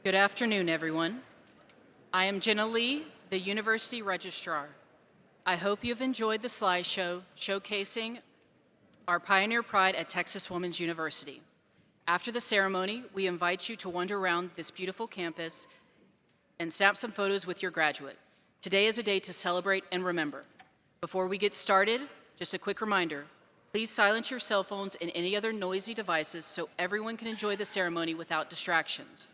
Good afternoon, everyone. I am Jenna Lee, the University Registrar. I hope you've enjoyed the slideshow showcasing our Pioneer Pride at Texas Women's University. After the ceremony, we invite you to wander around this beautiful campus and snap some photos with your graduate. Today is a day to celebrate and remember. Before we get started, just a quick reminder, please silence your cell phones and any other noisy devices so everyone can enjoy the ceremony without distractions.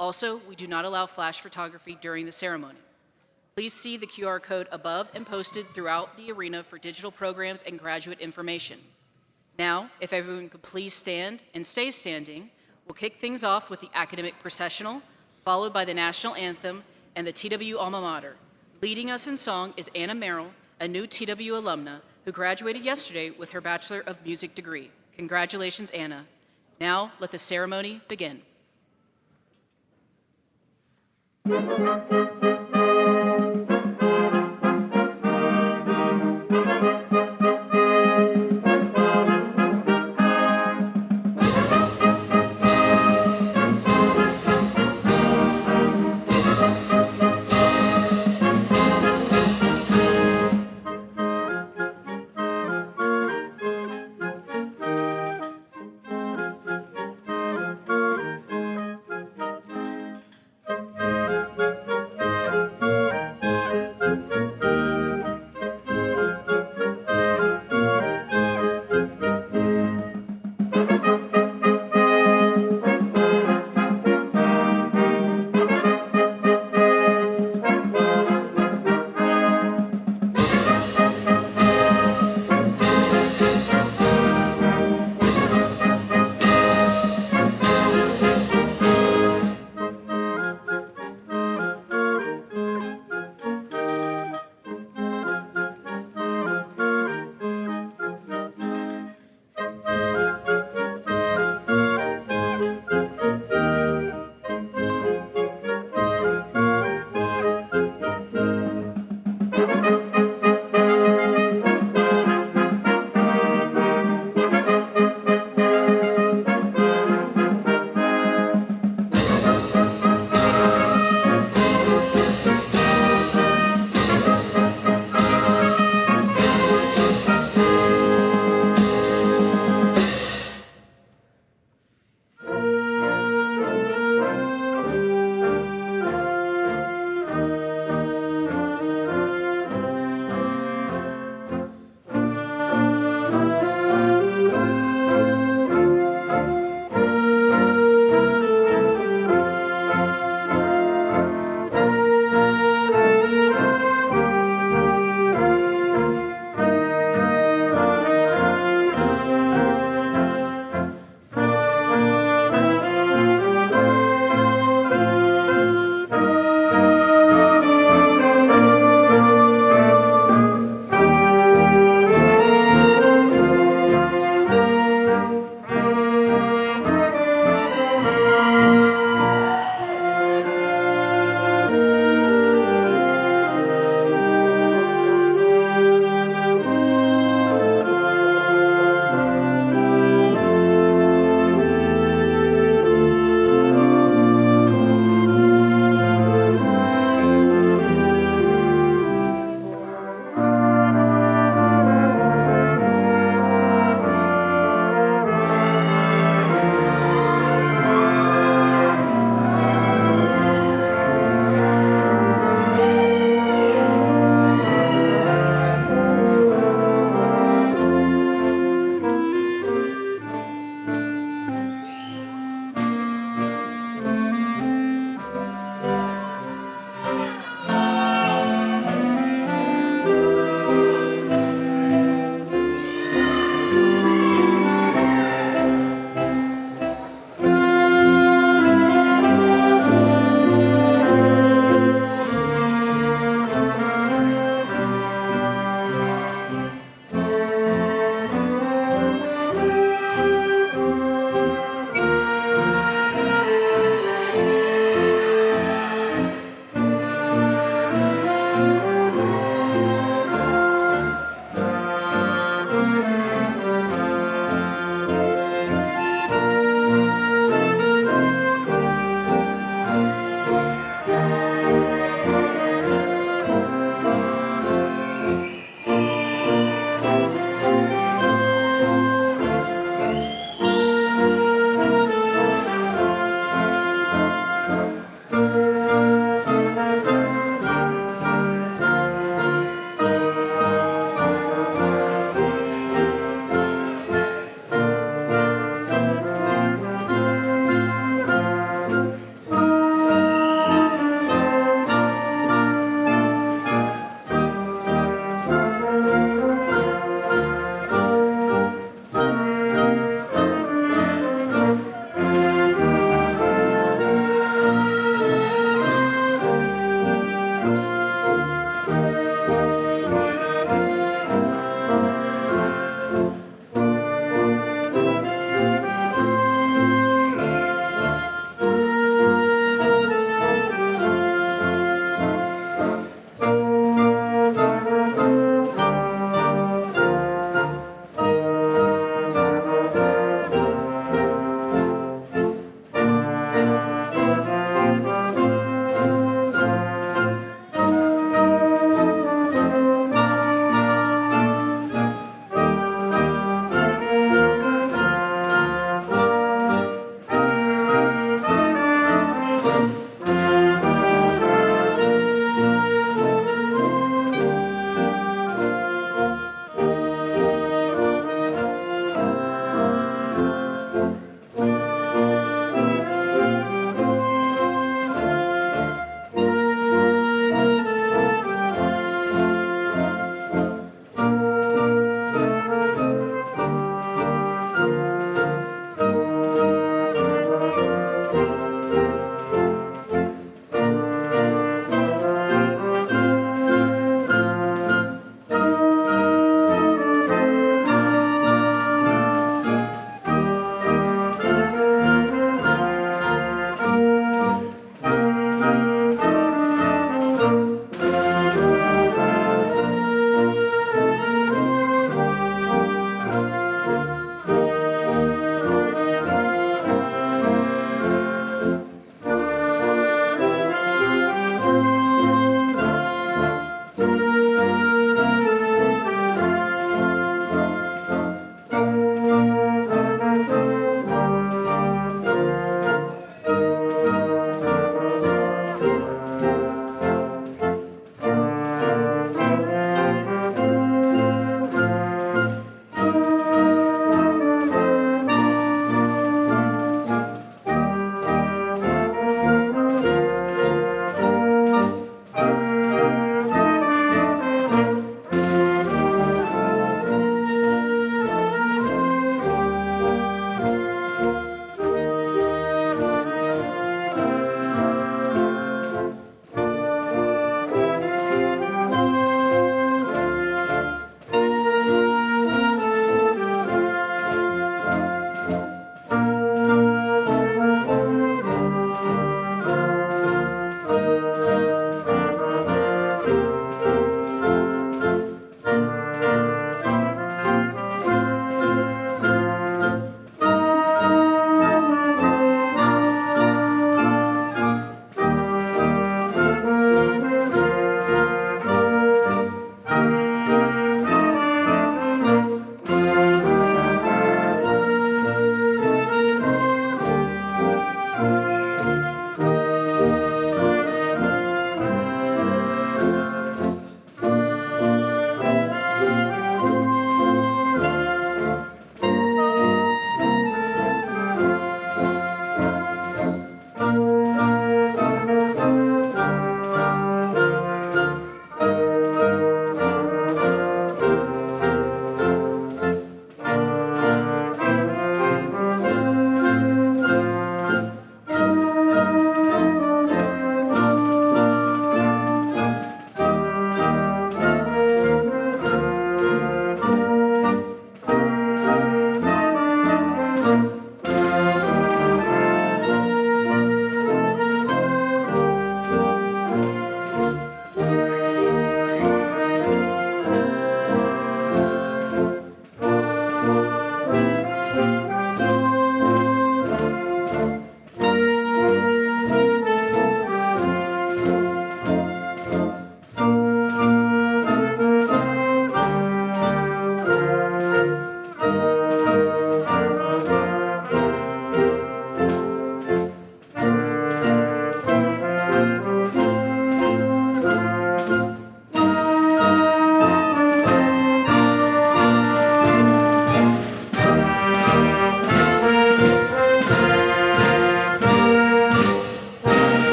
Also, we do not allow flash photography during the ceremony. Please see the QR code above and posted throughout the arena for digital programs and graduate information. Now, if everyone could please stand and stay standing, we'll kick things off with the academic processional, followed by the national anthem and the TWU alma mater. Leading us in song is Anna Merrill, a new TWU alumna who graduated yesterday with her Bachelor of Music degree. Congratulations, Anna. Now, let the ceremony begin.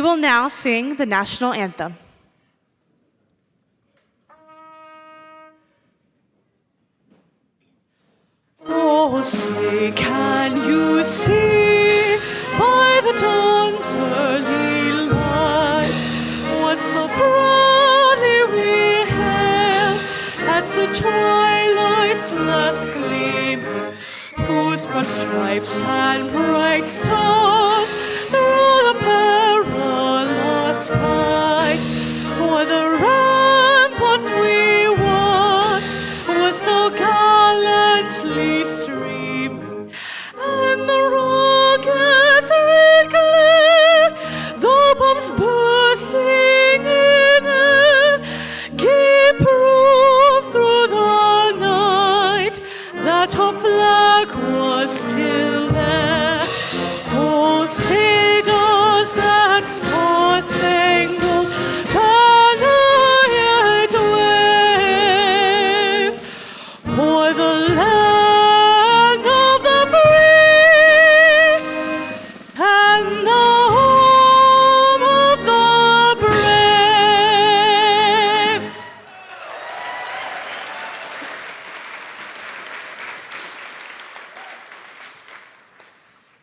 We will now sing the national anthem. Oh, say, can you see by the dawn's early light what so proudly we hailed at the twilight's last gleaming, whose broad stripes and bright stars through the perilous fight o'er the ramparts we watched was so gallantly streaming, and the rockets red glare, the bombs bursting in air, gave proof through the night that our flag was still there. Oh, say does that star-spangled banner yet wave o'er the land of the free and the home of the brave?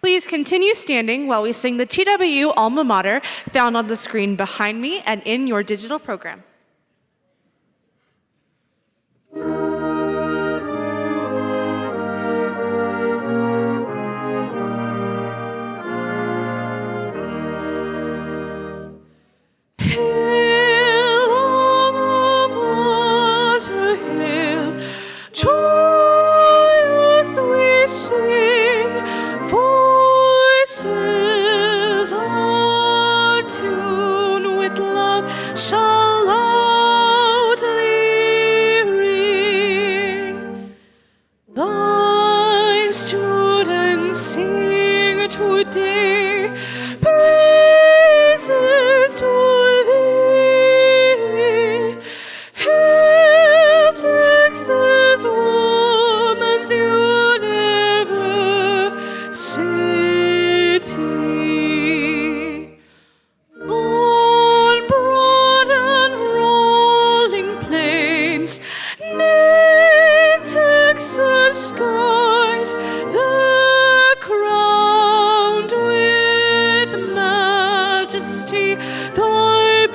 Please continue standing while we sing the TWU alma mater found on the screen behind me and in your digital program. Hail, alma mater, hail, joyous we sing, voices are tuned with love shall loudly ring. Thy students sing today praises to thee. Hail, Texas Woman's University. On broad and rolling plains, near Texas skies, they're crowned with majesty. Thy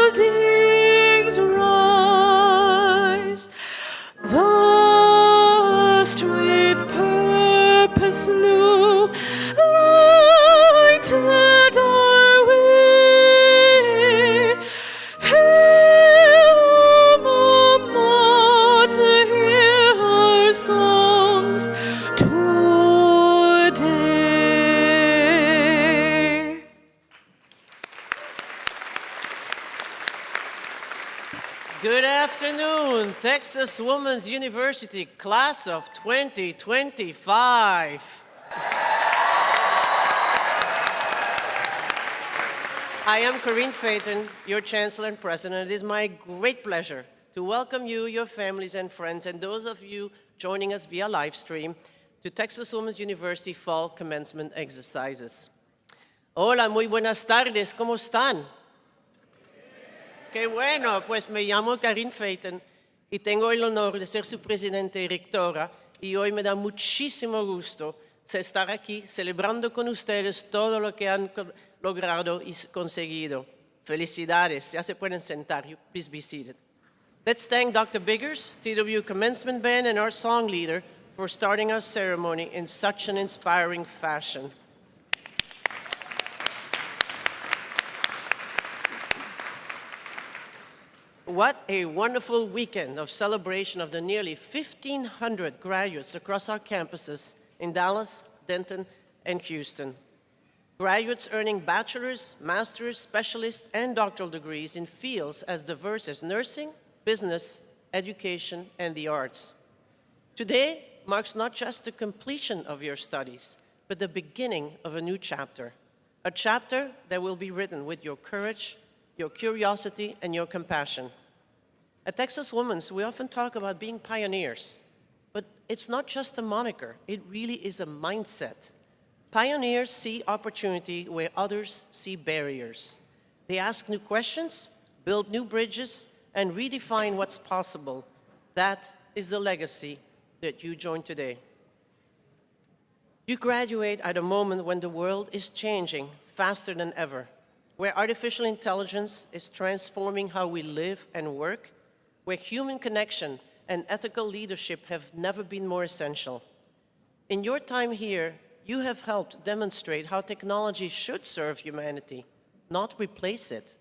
buildings rise, vast with purpose new, lighted our way. Hail, alma mater, hear our songs today. Good afternoon, Texas Women's University, class of 2025. I am Corinne Phaeton, your Chancellor and President. It is my great pleasure to welcome you, your families and friends, and those of you joining us via live stream to Texas Women's University Fall Commencement Exercises. Hola, muy buenas tardes, ¿cómo están? Qué bueno, pues me llamo Corinne Phaeton y tengo el honor de ser su presidente y rectora, y hoy me da muchísimo gusto estar aquí celebrando con ustedes todo lo que han logrado y conseguido. Felicidades, ya se pueden sentar, please be seated. Let's thank Dr. Biggers, TWU Commencement Band, and our song leader for starting our ceremony in such an inspiring fashion. What a wonderful weekend of celebration of the nearly 1,500 graduates across our campuses in Dallas, Denton, and Houston. Graduates earning bachelor's, master's, specialist, and doctoral degrees in fields as diverse as nursing, business, education, and the arts. Today marks not just the completion of your studies, but the beginning of a new chapter. A chapter that will be written with your courage, your curiosity, and your compassion. At Texas Women's, we often talk about being pioneers, but it's not just a moniker, it really is a mindset. Pioneers see opportunity where others see barriers. They ask new questions, build new bridges, and redefine what's possible. That is the legacy that you join today. You graduate at a moment when the world is changing faster than ever, where artificial intelligence is transforming how we live and work, where human connection and ethical leadership have never been more essential. In your time here, you have helped demonstrate how technology should serve humanity, not replace it.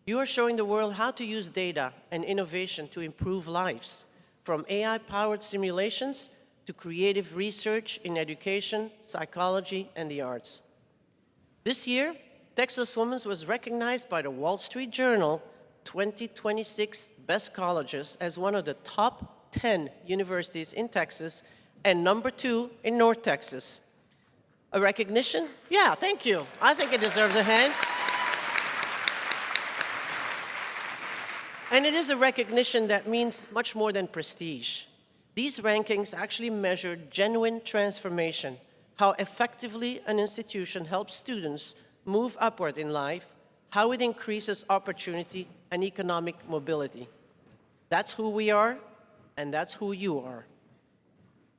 You are showing the world how to use data and innovation to improve lives, from AI-powered simulations to creative research in education, psychology, and the arts. This year, Texas Women's was recognized by the Wall Street Journal 2026 Best Colleges as one of the top 10 universities in Texas and number 2 in North Texas. A recognition? Yeah, thank you. I think it deserves a hand. And it is a recognition that means much more than prestige. These rankings actually measure genuine transformation, how effectively an institution helps students move upward in life, how it increases opportunity and economic mobility. That's who we are, and that's who you are.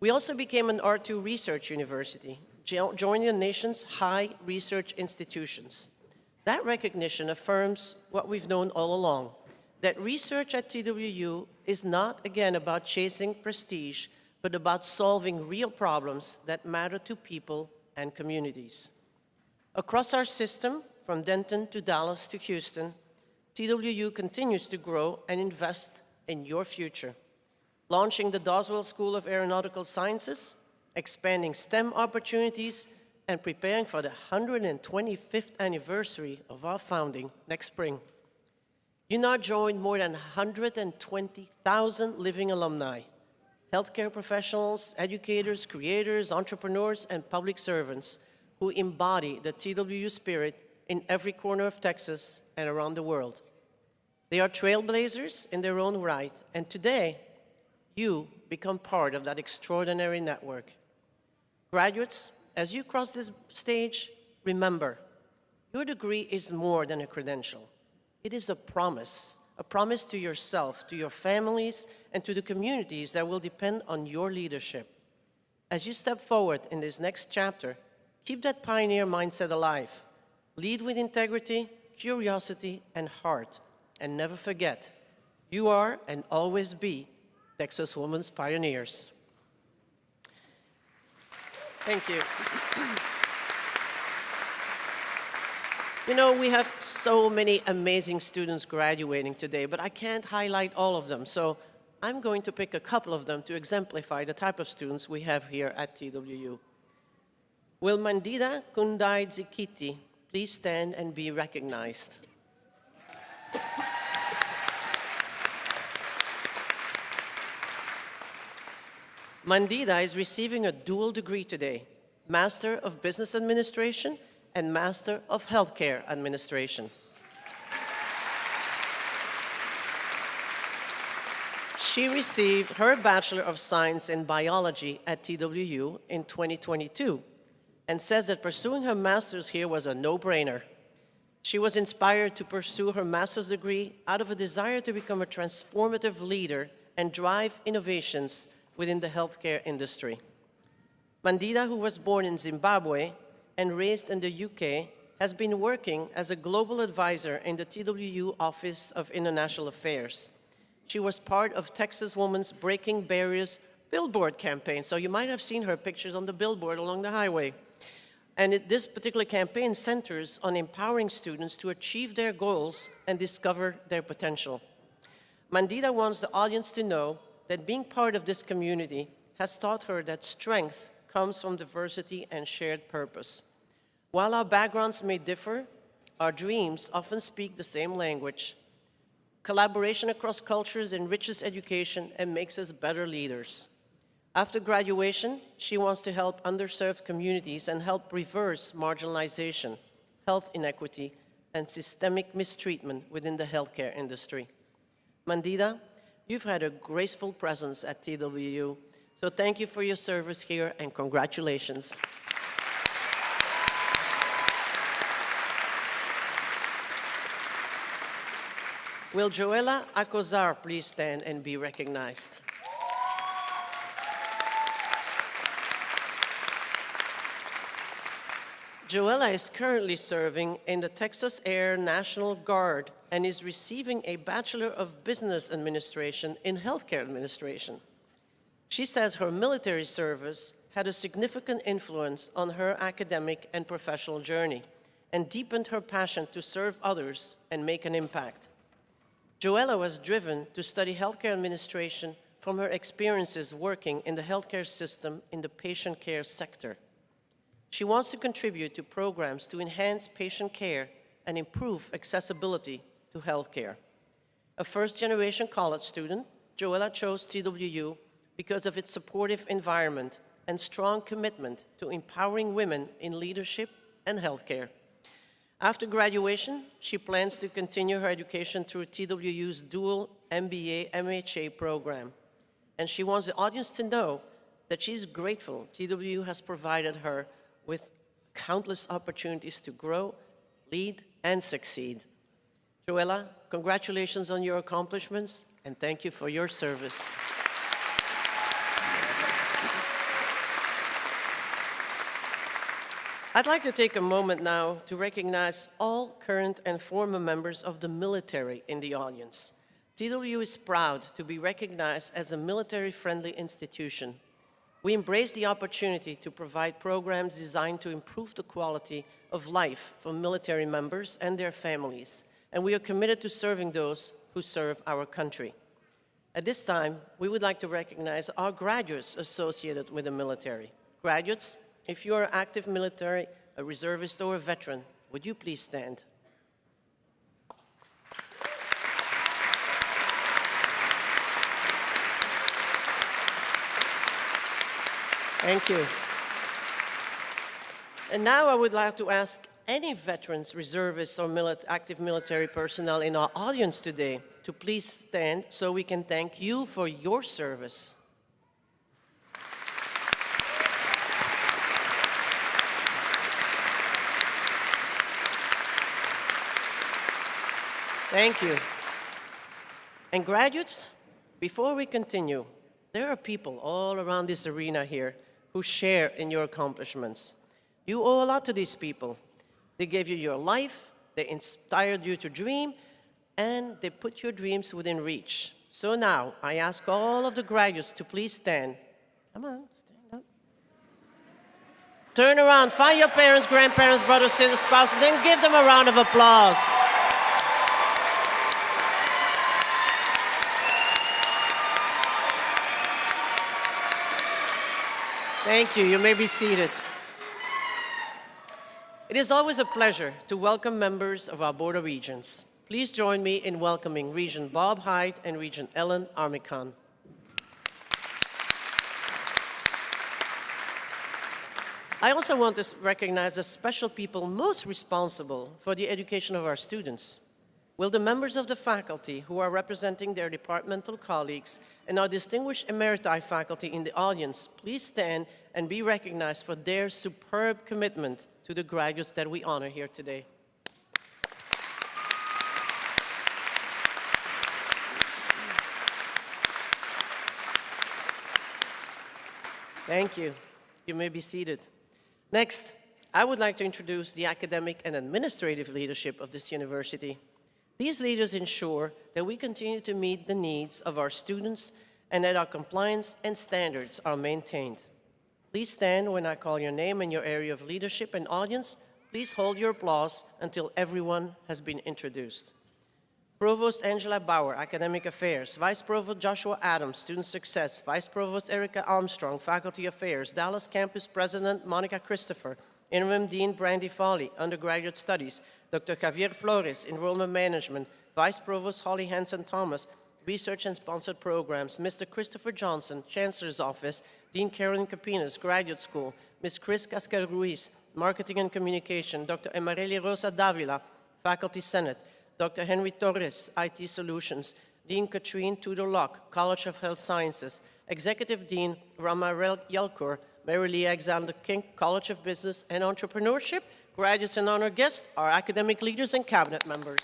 We also became an R2 research university, joining the nation's high research institutions. That recognition affirms what we've known all along, that research at TWU is not, again, about chasing prestige, but about solving real problems that matter to people and communities. Across our system, from Denton to Dallas to Houston, TWU continues to grow and invest in your future, launching the Doswell School of Aeronautical Sciences, expanding STEM opportunities, and preparing for the 125th anniversary of our founding next spring. You now join more than 120,000 living alumni, healthcare professionals, educators, creators, entrepreneurs, and public servants who embody the TWU spirit in every corner of Texas and around the world. They are trailblazers in their own right, and today, you become part of that extraordinary network. Graduates, as you cross this stage, remember, your degree is more than a credential. It is a promise to yourself, to your families, and to the communities that will depend on your leadership. As you step forward in this next chapter, keep that pioneer mindset alive. Lead with integrity, curiosity, and heart. And never forget, you are and always be Texas Women's Pioneers. Thank you. You know, we have so many amazing students graduating today, but I can't highlight all of them. So I'm going to pick a couple of them to exemplify the type of students we have here at TWU. Will Mandita Kundai Zikiti please stand and be recognized? Mandita is receiving a dual degree today, Master of Business Administration and Master of Healthcare Administration. She received her Bachelor of Science in Biology at TWU in 2022 and says that pursuing her master's here was a no-brainer. She was inspired to pursue her master's degree out of a desire to become a transformative leader and drive innovations within the healthcare industry. Mandita, who was born in Zimbabwe and raised in the UK, has been working as a global advisor in the TWU Office of International Affairs. She was part of Texas Women's Breaking Barriers billboard campaign, so you might have seen her pictures on the billboard along the highway. And this particular campaign centers on empowering students to achieve their goals and discover their potential. Mandita wants the audience to know that being part of this community has taught her that strength comes from diversity and shared purpose. While our backgrounds may differ, our dreams often speak the same language. Collaboration across cultures enriches education and makes us better leaders. After graduation, she wants to help underserved communities and help reverse marginalization, health inequity, and systemic mistreatment within the healthcare industry. Mandita, you've had a graceful presence at TWU, so thank you for your service here and congratulations. Will Joella Acozar please stand and be recognized? Joella is currently serving in the Texas Air National Guard and is receiving a Bachelor of Business Administration in Healthcare Administration. She says her military service had a significant influence on her academic and professional journey and deepened her passion to serve others and make an impact. Joella was driven to study healthcare administration from her experiences working in the healthcare system in the patient care sector. She wants to contribute to programs to enhance patient care and improve accessibility to healthcare. A first-generation college student, Joella chose TWU because of its supportive environment and strong commitment to empowering women in leadership and healthcare. After graduation, she plans to continue her education through TWU's dual MBA-MHA program. And she wants the audience to know that she's grateful TWU has provided her with countless opportunities to grow, lead, and succeed. Joella, congratulations on your accomplishments, and thank you for your service. I'd like to take a moment now to recognize all current and former members of the military in the audience. TWU is proud to be recognized as a military-friendly institution. We embrace the opportunity to provide programs designed to improve the quality of life for military members and their families, and we are committed to serving those who serve our country. At this time, we would like to recognize our graduates associated with the military. Graduates, if you are active military, a reservist, or a veteran, would you please stand? Thank you. And now I would like to ask any veterans, reservists, or active military personnel in our audience today to please stand so we can thank you for your service. Thank you. And graduates, before we continue, there are people all around this arena here who share in your accomplishments. You owe a lot to these people. They gave you your life, they inspired you to dream, and they put your dreams within reach. So now, I ask all of the graduates to please stand. Come on, stand up. Turn around, find your parents, grandparents, brothers, sisters, spouses, and give them a round of applause. Thank you. You may be seated. It is always a pleasure to welcome members of our Board of Regents. Please join me in welcoming Regent Bob Hyde and Regent Ellen Armicon. I also want to recognize the special people most responsible for the education of our students. Will the members of the faculty who are representing their departmental colleagues and our distinguished emeriti faculty in the audience please stand and be recognized for their superb commitment to the graduates that we honor here today. Thank you. You may be seated. Next, I would like to introduce the academic and administrative leadership of this university. These leaders ensure that we continue to meet the needs of our students and that our compliance and standards are maintained. Please stand when I call your name and your area of leadership, and audience, please hold your applause until everyone has been introduced. Provost Angela Bauer, Academic Affairs. Vice Provost Joshua Adams, Student Success. Vice Provost Erica Armstrong, Faculty Affairs. Dallas Campus President Monica Christopher. Interim Dean Brandy Foley, Undergraduate Studies. Dr. Javier Flores, Enrollment Management. Vice Provost Holly Hanson-Thomas, Research and Sponsored Programs. Mr. Christopher Johnson, Chancellor's Office. Dean Carolyn Capinas, Graduate School. Ms. Chris Cascal-Ruiz, Marketing and Communication. Dr. Emareli Rosa Davila, Faculty Senate. Dr. Henry Torres, IT Solutions. Dean Katrine Tudor-Locke, College of Health Sciences. Executive Dean Rama Yelkur, Mary Lee Alexander King, College of Business and Entrepreneurship. Graduates and honored guests, our academic leaders and cabinet members.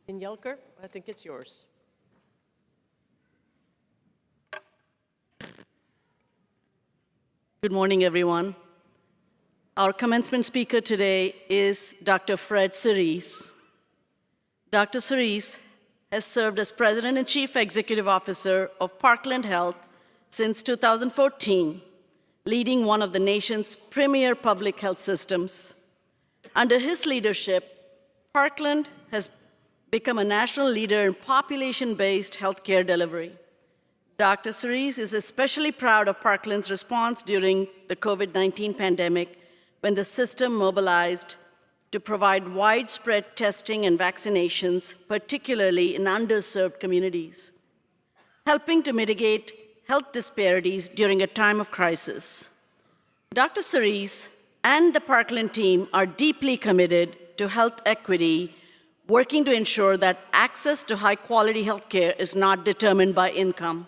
In Yelker, I think it's yours. Good morning, everyone. Our commencement speaker today is Dr. Fred Cerise. Dr. Cerise has served as President and Chief Executive Officer of Parkland Health since 2014, leading one of the nation's premier public health systems. Under his leadership, Parkland has become a national leader in population-based healthcare delivery. Dr. Cerise is especially proud of Parkland's response during the COVID-19 pandemic, when the system mobilized to provide widespread testing and vaccinations, particularly in underserved communities, helping to mitigate health disparities during a time of crisis. Dr. Cerise and the Parkland team are deeply committed to health equity, working to ensure that access to high-quality healthcare is not determined by income.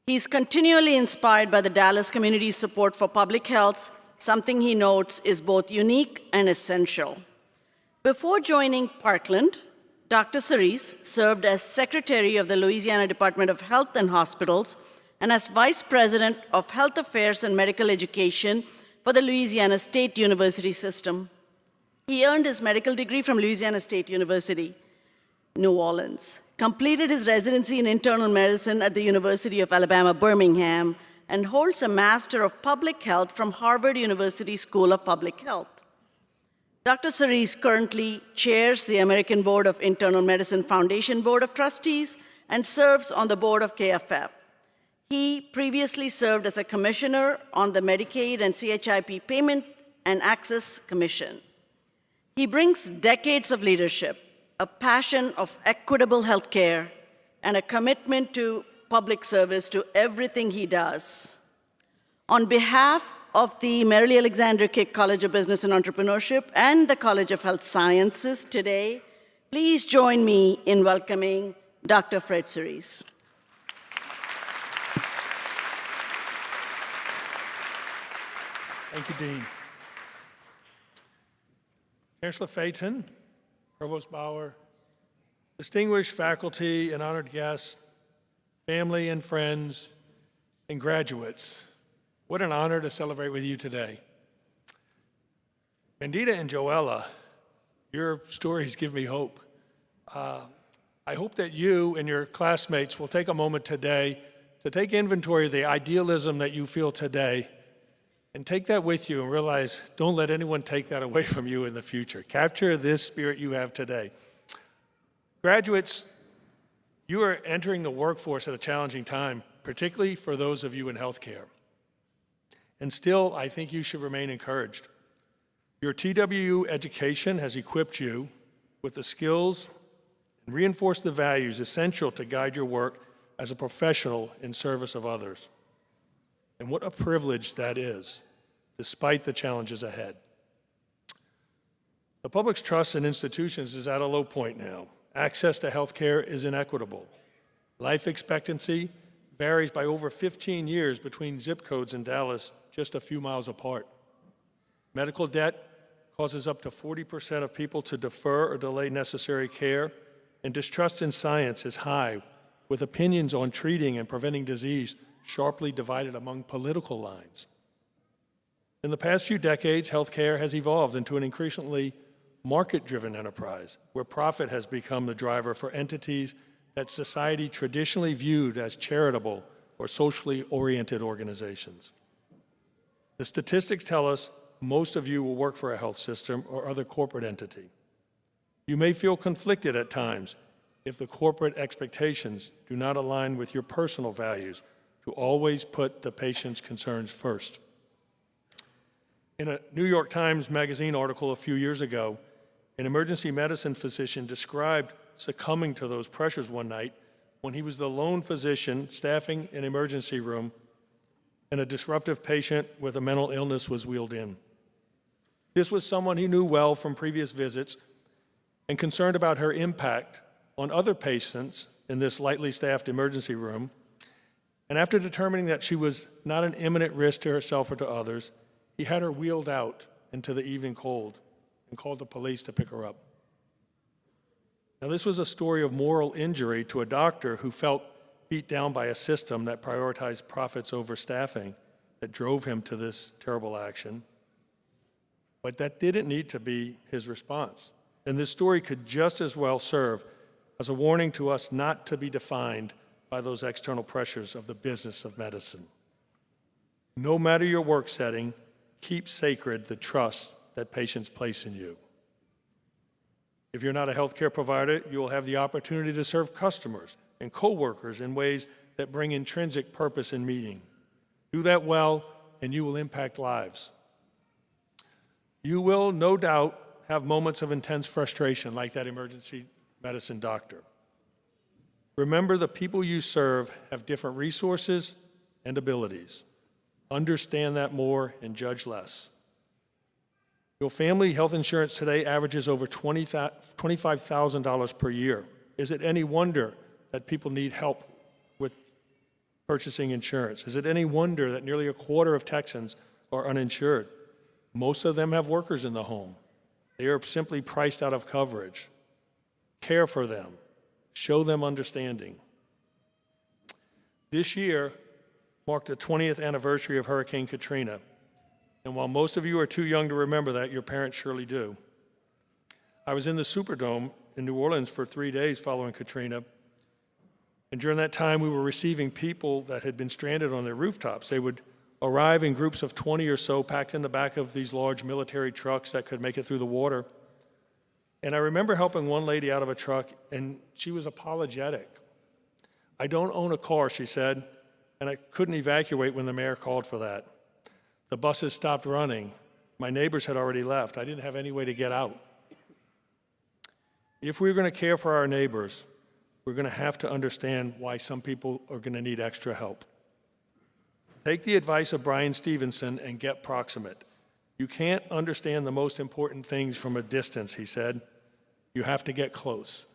He's continually inspired by the Dallas community's support for public health, something he notes is both unique and essential. Before joining Parkland, Dr. Cerise served as Secretary of the Louisiana Department of Health and Hospitals and as Vice President of Health Affairs and Medical Education for the Louisiana State University system. He earned his medical degree from Louisiana State University, New Orleans, completed his residency in internal medicine at the University of Alabama, Birmingham, and holds a Master of Public Health from Harvard University School of Public Health. Dr. Cerise currently chairs the American Board of Internal Medicine Foundation Board of Trustees and serves on the board of KFF. He previously served as a commissioner on the Medicaid and CHIP Payment and Access Commission. He brings decades of leadership, a passion of equitable healthcare, and a commitment to public service to everything he does. On behalf of the Mary Alexander Kick College of Business and Entrepreneurship and the College of Health Sciences today, please join me in welcoming Dr. Fred Cerise. Thank you, Dean. Chancellor Phaeton, Provost Bauer, distinguished faculty and honored guests, family and friends, and graduates, what an honor to celebrate with you today. Bandita and Joella, your stories give me hope. I hope that you and your classmates will take a moment today to take inventory of the idealism that you feel today and take that with you and realize don't let anyone take that away from you in the future. Capture this spirit you have today. Graduates, you are entering the workforce at a challenging time, particularly for those of you in healthcare. And still, I think you should remain encouraged. Your TWU education has equipped you with the skills and reinforced the values essential to guide your work as a professional in service of others. And what a privilege that is, despite the challenges ahead. The public's trust in institutions is at a low point now. Access to health care is inequitable. Life expectancy varies by over 15 years between zip codes in Dallas, just a few miles apart. Medical debt causes up to 40% of people to defer or delay necessary care, and distrust in science is high, with opinions on treating and preventing disease sharply divided among political lines. In the past few decades, healthcare has evolved into an increasingly market-driven enterprise, where profit has become the driver for entities that society traditionally viewed as charitable or socially oriented organizations. The statistics tell us most of you will work for a health system or other corporate entity. You may feel conflicted at times if the corporate expectations do not align with your personal values to always put the patient's concerns first. In a New York Times Magazine article a few years ago, an emergency medicine physician described succumbing to those pressures one night when he was the lone physician staffing an emergency room and a disruptive patient with a mental illness was wheeled in. This was someone he knew well from previous visits and concerned about her impact on other patients in this lightly staffed emergency room. And after determining that she was not an imminent risk to herself or to others, he had her wheeled out into the evening cold and called the police to pick her up. Now, this was a story of moral injury to a doctor who felt beat down by a system that prioritized profits over staffing that drove him to this terrible action. But that didn't need to be his response. And this story could just as well serve as a warning to us not to be defined by those external pressures of the business of medicine. No matter your work setting, keep sacred the trust that patients place in you. If you're not a healthcare provider, you will have the opportunity to serve customers and coworkers in ways that bring intrinsic purpose and meaning. Do that well, and you will impact lives. You will, no doubt, have moments of intense frustration like that emergency medicine doctor. Remember, the people you serve have different resources and abilities. Understand that more and judge less. Your family health insurance today averages over $25,000 per year. Is it any wonder that people need help with purchasing insurance? Is it any wonder that nearly a quarter of Texans are uninsured? Most of them have workers in the home. They are simply priced out of coverage. Care for them. Show them understanding. This year marked the 20th anniversary of Hurricane Katrina. And while most of you are too young to remember that, your parents surely do. I was in the Superdome in New Orleans for 3 days following Katrina. And during that time, we were receiving people that had been stranded on their rooftops. They would arrive in groups of 20 or so, packed in the back of these large military trucks that could make it through the water. And I remember helping one lady out of a truck, and she was apologetic. I don't own a car, she said, and I couldn't evacuate when the mayor called for that. The buses stopped running. My neighbors had already left. I didn't have any way to get out. If we're going to care for our neighbors, we're going to have to understand why some people are going to need extra help. Take the advice of Brian Stevenson and get proximate. You can't understand the most important things from a distance, he said. You have to get close.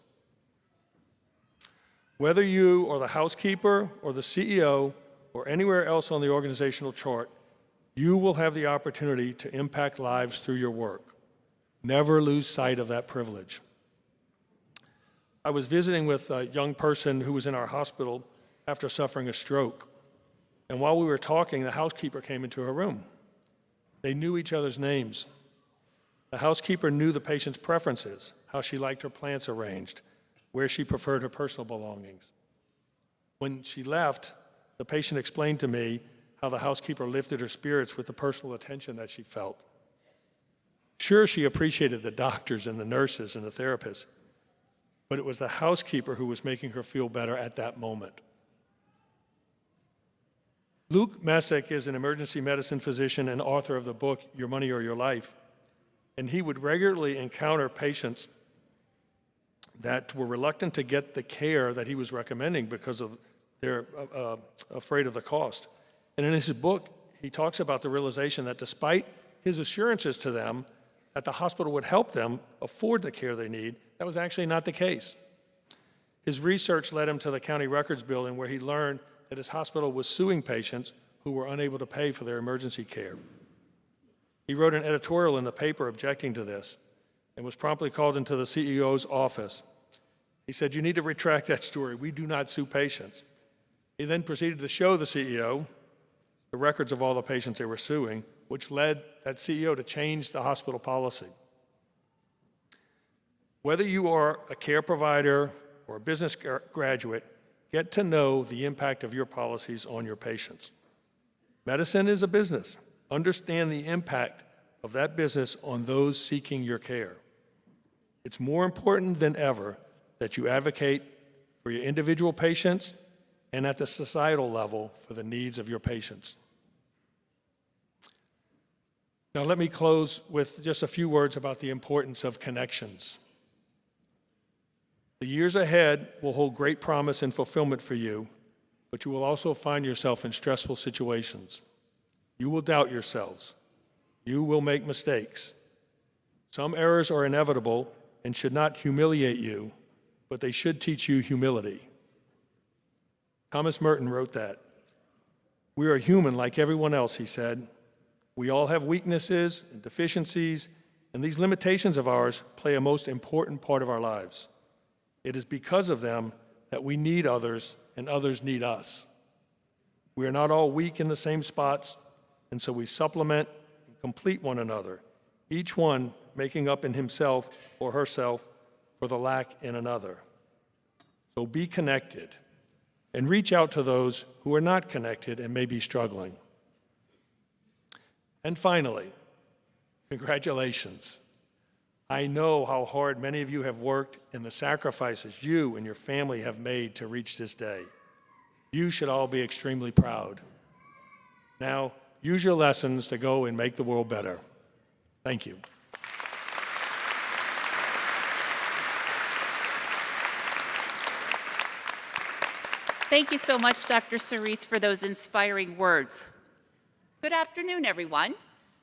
Whether you are the housekeeper or the CEO or anywhere else on the organizational chart, you will have the opportunity to impact lives through your work. Never lose sight of that privilege. I was visiting with a young person who was in our hospital after suffering a stroke. And while we were talking, the housekeeper came into her room. They knew each other's names. The housekeeper knew the patient's preferences, how she liked her plants arranged, where she preferred her personal belongings. When she left, the patient explained to me how the housekeeper lifted her spirits with the personal attention that she felt. Sure, she appreciated the doctors and the nurses and the therapists, but it was the housekeeper who was making her feel better at that moment. Luke Messick is an emergency medicine physician and author of the book, Your Money or Your Life, and he would regularly encounter patients that were reluctant to get the care that he was recommending because of they're afraid of the cost. And in his book, he talks about the realization that despite his assurances to them that the hospital would help them afford the care they need, that was actually not the case. His research led him to the county records building where he learned that his hospital was suing patients who were unable to pay for their emergency care. He wrote an editorial in the paper objecting to this and was promptly called into the CEO's office. He said, "You need to retract that story. We do not sue patients." He then proceeded to show the CEO the records of all the patients they were suing, which led that CEO to change the hospital policy. Whether you are a care provider or a business graduate, get to know the impact of your policies on your patients. Medicine is a business. Understand the impact of that business on those seeking your care. It's more important than ever that you advocate for your individual patients and at the societal level for the needs of your patients. Now let me close with just a few words about the importance of connections. The years ahead will hold great promise and fulfillment for you, but you will also find yourself in stressful situations. You will doubt yourselves. You will make mistakes. Some errors are inevitable and should not humiliate you, but they should teach you humility. Thomas Merton wrote that. "We are human like everyone else," he said. "We all have weaknesses and deficiencies, and these limitations of ours play a most important part of our lives. It is because of them that we need others and others need us. We are not all weak in the same spots, and so we supplement and complete one another, each one making up in himself or herself for the lack in another. So be connected and reach out to those who are not connected and may be struggling. And finally, congratulations. I know how hard many of you have worked and the sacrifices you and your family have made to reach this day. You should all be extremely proud. Now, use your lessons to go and make the world better. Thank you. Thank you so much, Dr. Cerise, for those inspiring words. Good afternoon, everyone.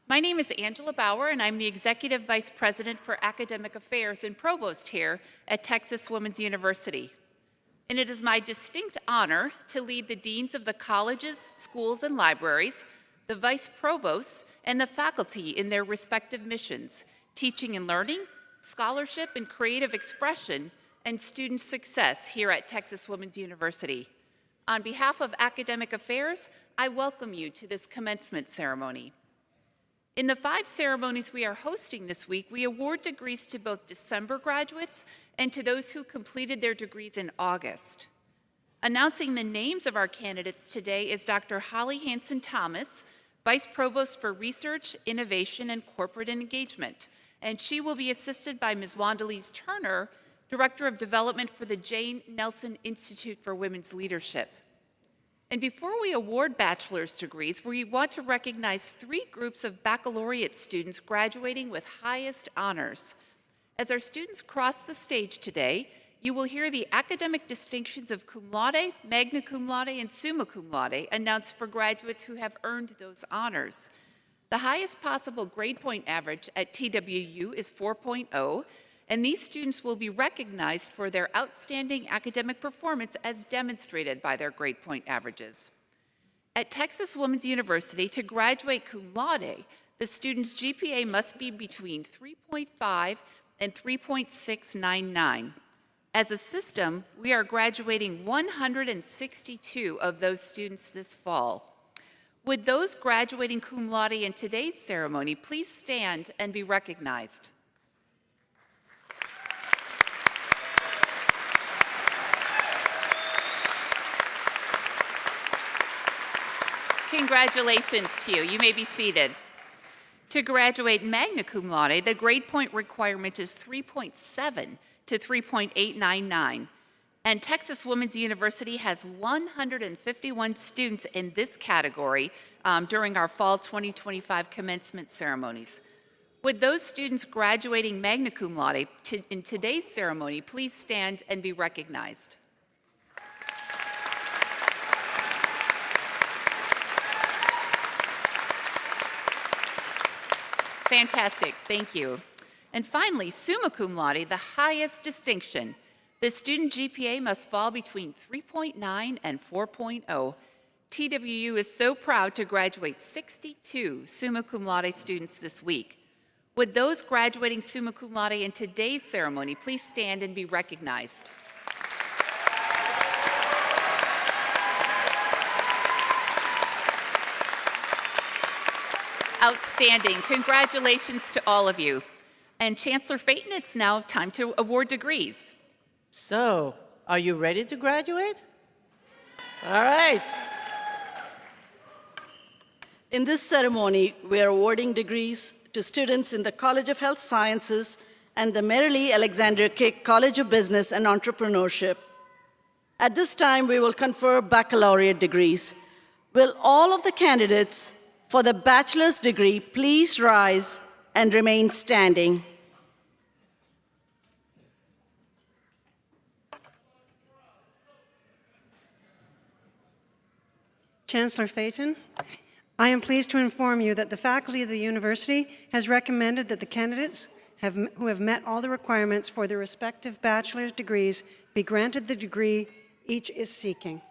My name is Angela Bauer, and I'm the Executive Vice President for Academic Affairs and Provost here at Texas Women's University. And it is my distinct honor to lead the deans of the colleges, schools, and libraries, the vice provosts, and the faculty in their respective missions, teaching and learning, scholarship and creative expression, and student success here at Texas Women's University. On behalf of Academic Affairs, I welcome you to this commencement ceremony. In the 5 ceremonies we are hosting this week, we award degrees to both December graduates and to those who completed their degrees in August. Announcing the names of our candidates today is Dr. Holly Hanson-Thomas, Vice Provost for Research, Innovation, and Corporate Engagement, and she will be assisted by Ms. Wandalise Turner, Director of Development for the Jane Nelson Institute for Women's Leadership. And before we award bachelor's degrees, we want to recognize 3 groups of baccalaureate students graduating with highest honors. As our students cross the stage today, you will hear the academic distinctions of cum laude, magna cum laude, and summa cum laude announced for graduates who have earned those honors. The highest possible grade point average at TWU is 4.0, and these students will be recognized for their outstanding academic performance as demonstrated by their grade point averages. At Texas Women's University, to graduate cum laude, the student's GPA must be between 3.5 and 3.699. As a system, we are graduating 162 of those students this fall. Would those graduating cum laude in today's ceremony please stand and be recognized? Congratulations to you. You may be seated. To graduate magna cum laude, the grade point requirement is 3.7 to 3.899. And Texas Women's University has 151 students in this category during our fall 2025 commencement ceremonies. Would those students graduating magna cum laude in today's ceremony please stand and be recognized? Fantastic, thank you. And finally, summa cum laude, the highest distinction. The student GPA must fall between 3.9 and 4.0. TWU is so proud to graduate 62 summa cum laude students this week. Would those graduating summa cum laude in today's ceremony please stand and be recognized? Outstanding. Congratulations to all of you. And Chancellor Phaeton, it's now time to award degrees. So, are you ready to graduate? All right. In this ceremony, we are awarding degrees to students in the College of Health Sciences and the Mary Lee Alexander Kick College of Business and Entrepreneurship. At this time, we will confer baccalaureate degrees. Will all of the candidates for the bachelor's degree please rise and remain standing? Chancellor Phaeton, I am pleased to inform you that the faculty of the university has recommended that the candidates who have met all the requirements for their respective bachelor's degrees be granted the degree each is seeking.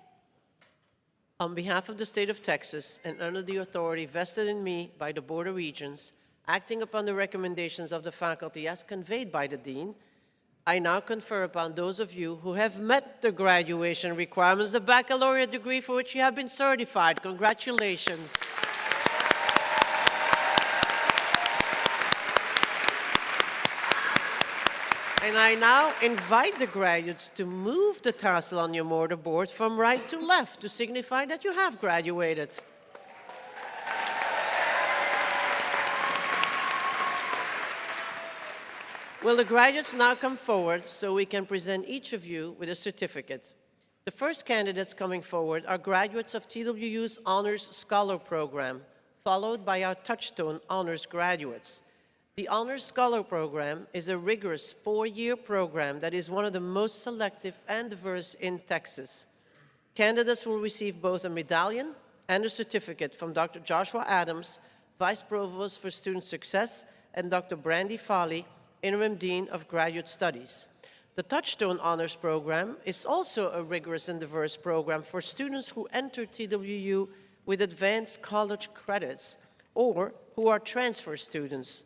On behalf of the state of Texas and under the authority vested in me by the Board of Regents, acting upon the recommendations of the faculty as conveyed by the dean, I now confer upon those of you who have met the graduation requirements the baccalaureate degree for which you have been certified. Congratulations. And I now invite the graduates to move the tassel on your mortarboard from right to left to signify that you have graduated. Will the graduates now come forward so we can present each of you with a certificate? The first candidates coming forward are graduates of TWU's Honors Scholar Program, followed by our Touchstone Honors graduates. The Honors Scholar Program is a rigorous 4-year program that is one of the most selective and diverse in Texas. Candidates will receive both a medallion and a certificate from Dr. Joshua Adams, Vice Provost for Student Success, and Dr. Brandy Foley, Interim Dean of Graduate Studies. The Touchstone Honors Program is also a rigorous and diverse program for students who enter TWU with advanced college credits or who are transfer students.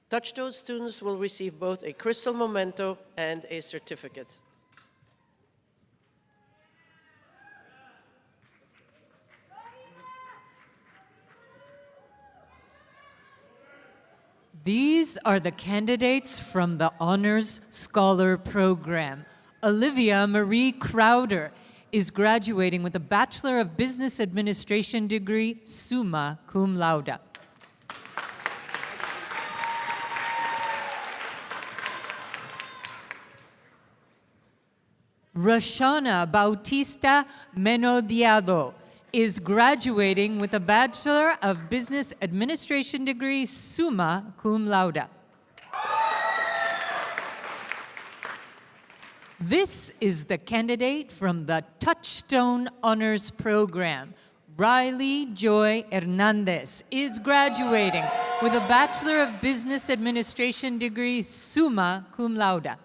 Touchstone students will receive both a crystal memento and a certificate. These are the candidates from the Honors Scholar Program. Olivia Marie Crowder is graduating with a Bachelor of Business Administration degree, summa cum laude. Rashana Bautista Menodiado is graduating with a Bachelor of Business Administration degree, summa cum laude. This is the candidate from the Touchstone Honors Program. Riley Joy Hernandez is graduating with a Bachelor of Business Administration degree, summa cum laude.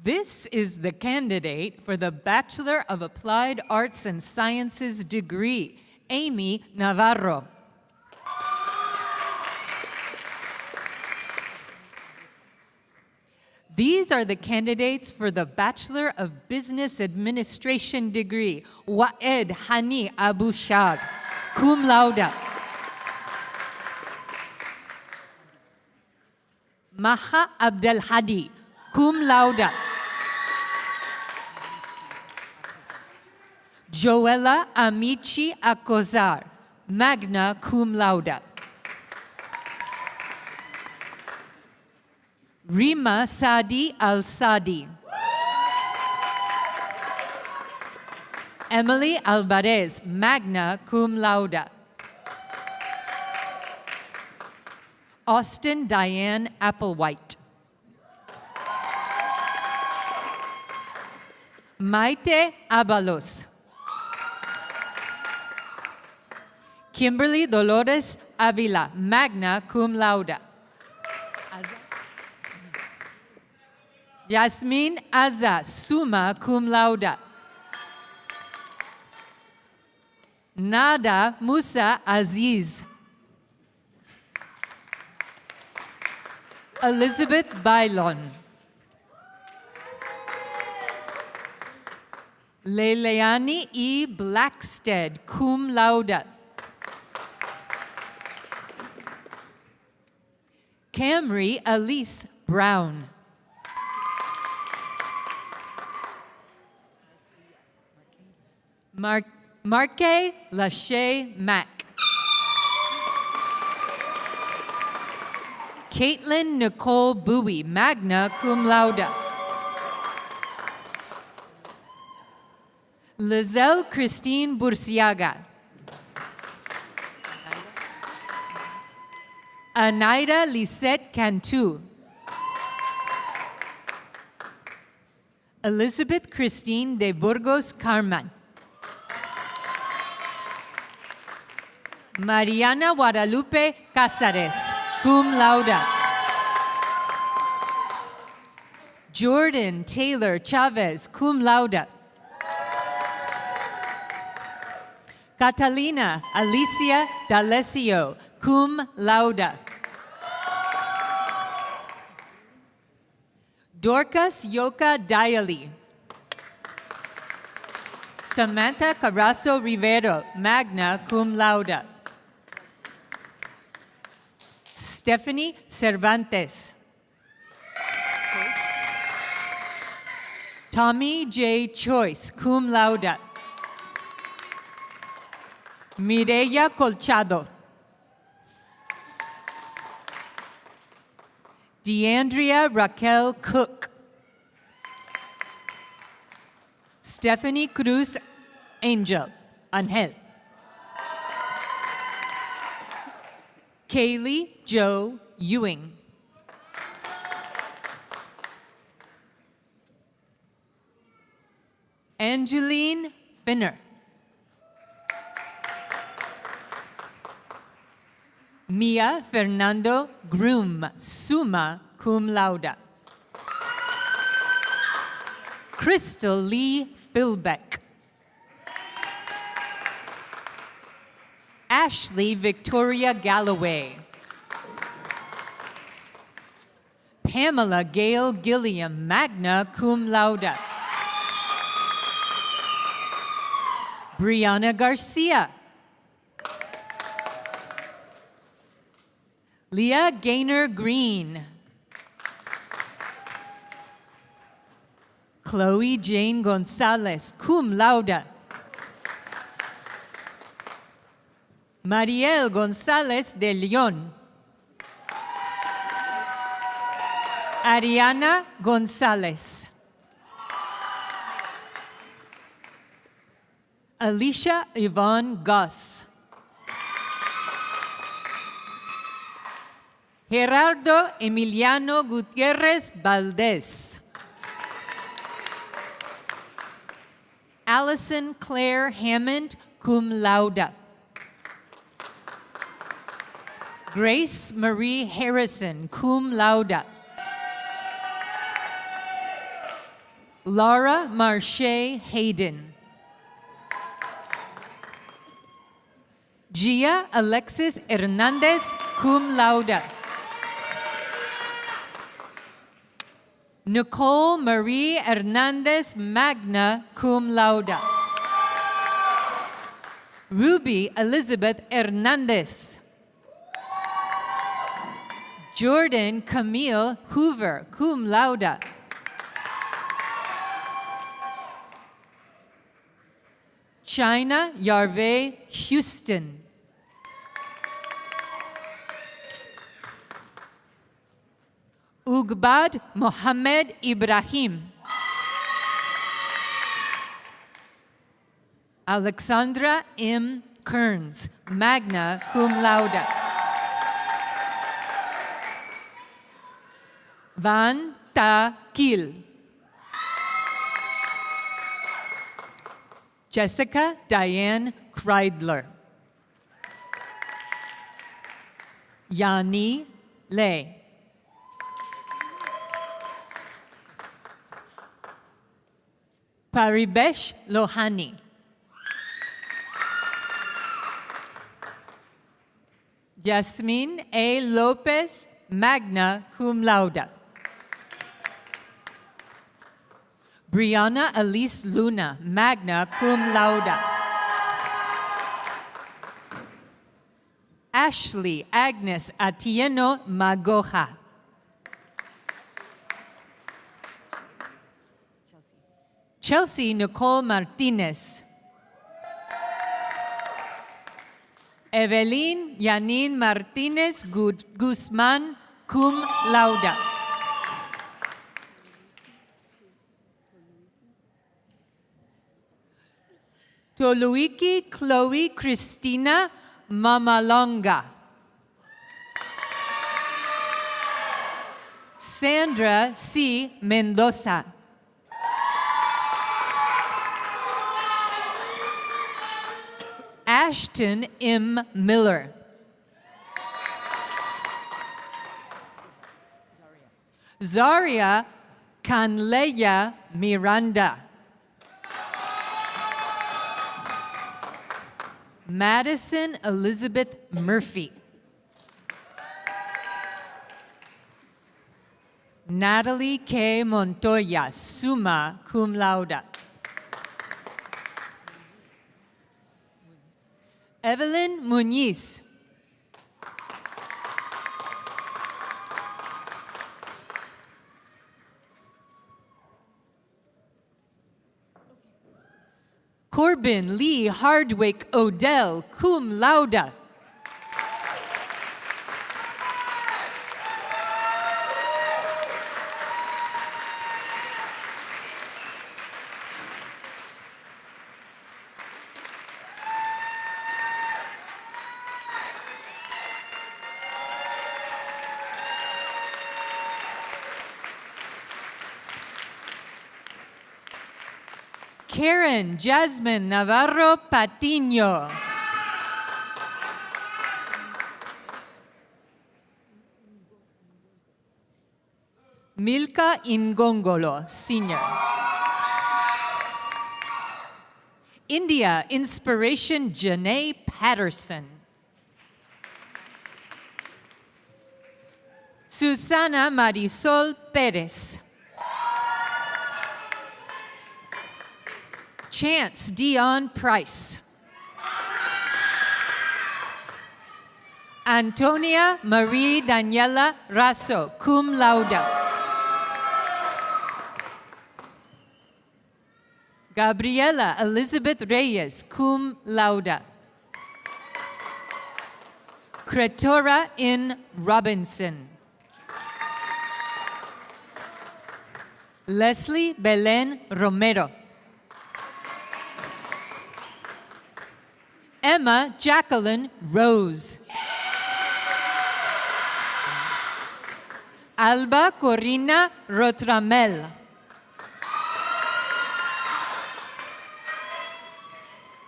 This is the candidate for the Bachelor of Applied Arts and Sciences degree, Amy Navarro. These are the candidates for the Bachelor of Business Administration degree, Waed Hani Abu Shad, cum laude. Maha Abdel Hadi, cum laude. Joella Amici Acozar, magna cum laude. Rima Sadi Al-Sadi. Emily Alvarez, magna cum laude. Austin Diane Applewhite. Maite Abalos. Kimberly Dolores Avila, magna cum laude. Yasmin Aza, summa cum laude. Nada Musa Aziz. Elizabeth Bailon. Leleani E. Blackstead, cum laude. Camry Elise Brown. Marque Lachey Mack. Caitlin Nicole Bowie, magna cum laude. Lizelle Christine Burciaga. Anaida Lisette Cantu. Elizabeth Christine de Burgos Carman. Mariana Guadalupe Casares, cum laude. Jordan Taylor Chavez, cum laude. Catalina Alicia D'Alessio, cum laude. Dorcas Yoka Dialy. Samantha Carasso Rivero, magna cum laude. Stephanie Cervantes. Tommy J. Choice, cum laude. Mireya Colchado. Deandria Raquel Cook. Stephanie Cruz Angel. Kaylee Joe Ewing. Angeline Finner. Mia Fernando Groom, summa cum laude. Crystal Lee Philbeck. Ashley Victoria Galloway. Pamela Gail Gilliam, magna cum laude. Brianna Garcia. Leah Gaynor Green. Chloe Jane Gonzalez, cum laude. Mariel Gonzalez de Leon. Ariana Gonzalez. Alicia Yvonne Goss. Gerardo Emiliano Gutierrez Valdez. Allison Claire Hammond, cum laude. Grace Marie Harrison, cum laude. Laura Marche Hayden. Gia Alexis Hernandez, cum laude. Nicole Marie Hernandez, magna cum laude. Ruby Elizabeth Hernandez. Jordan Camille Hoover, cum laude. China Yarvey Houston. Ugbad Mohammed Ibrahim. Alexandra M. Kearns, magna cum laude. Van Ta Kil. Jessica Diane Kreidler. Yani Lei. Paribesh Lohani. Yasmin A. Lopez, magna cum laude. Brianna Elise Luna, magna cum laude. Ashley Agnes Atieno Magoja. Chelsea Nicole Martinez. Evelyn Yanin Martinez Guzman, cum laude. Toluiki Chloe Christina Mamalonga. Sandra C. Mendoza. Ashton M. Miller. Zaria Canleya Miranda. Madison Elizabeth Murphy. Natalie K. Montoya, summa cum laude. Evelyn Muniz. Corbin Lee Hardwick Odell, cum laude. Karen Jasmine Navarro Patiño. Milka Ingongolo, Senior. India Inspiration Janae Patterson. Susana Marisol Perez. Chance Dion Price. Antonia Marie Daniela Rasso, cum laude. Gabriela Elizabeth Reyes, cum laude. Cretora in Robinson. Leslie Belen Romero. Emma Jacqueline Rose. Alba Corina Rotramel.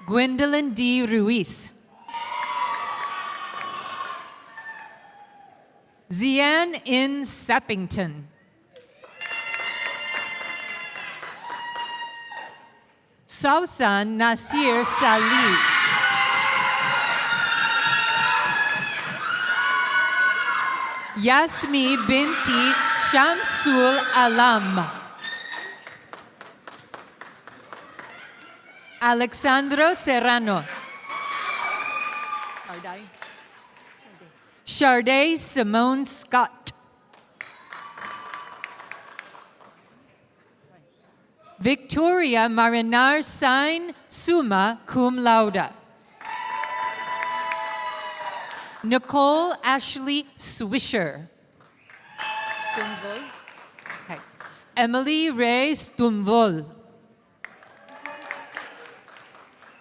Gwendolyn D. Ruiz. Zian in Sappington. Sausan Nasir Salih. Yasmi binti Shamsul Alam. Alexandro Serrano. Sharday Simone Scott. Victoria Marinar Sain, summa cum laude. Nicole Ashley Swisher. Stumvol. Okay. Emily Ray Stumvol.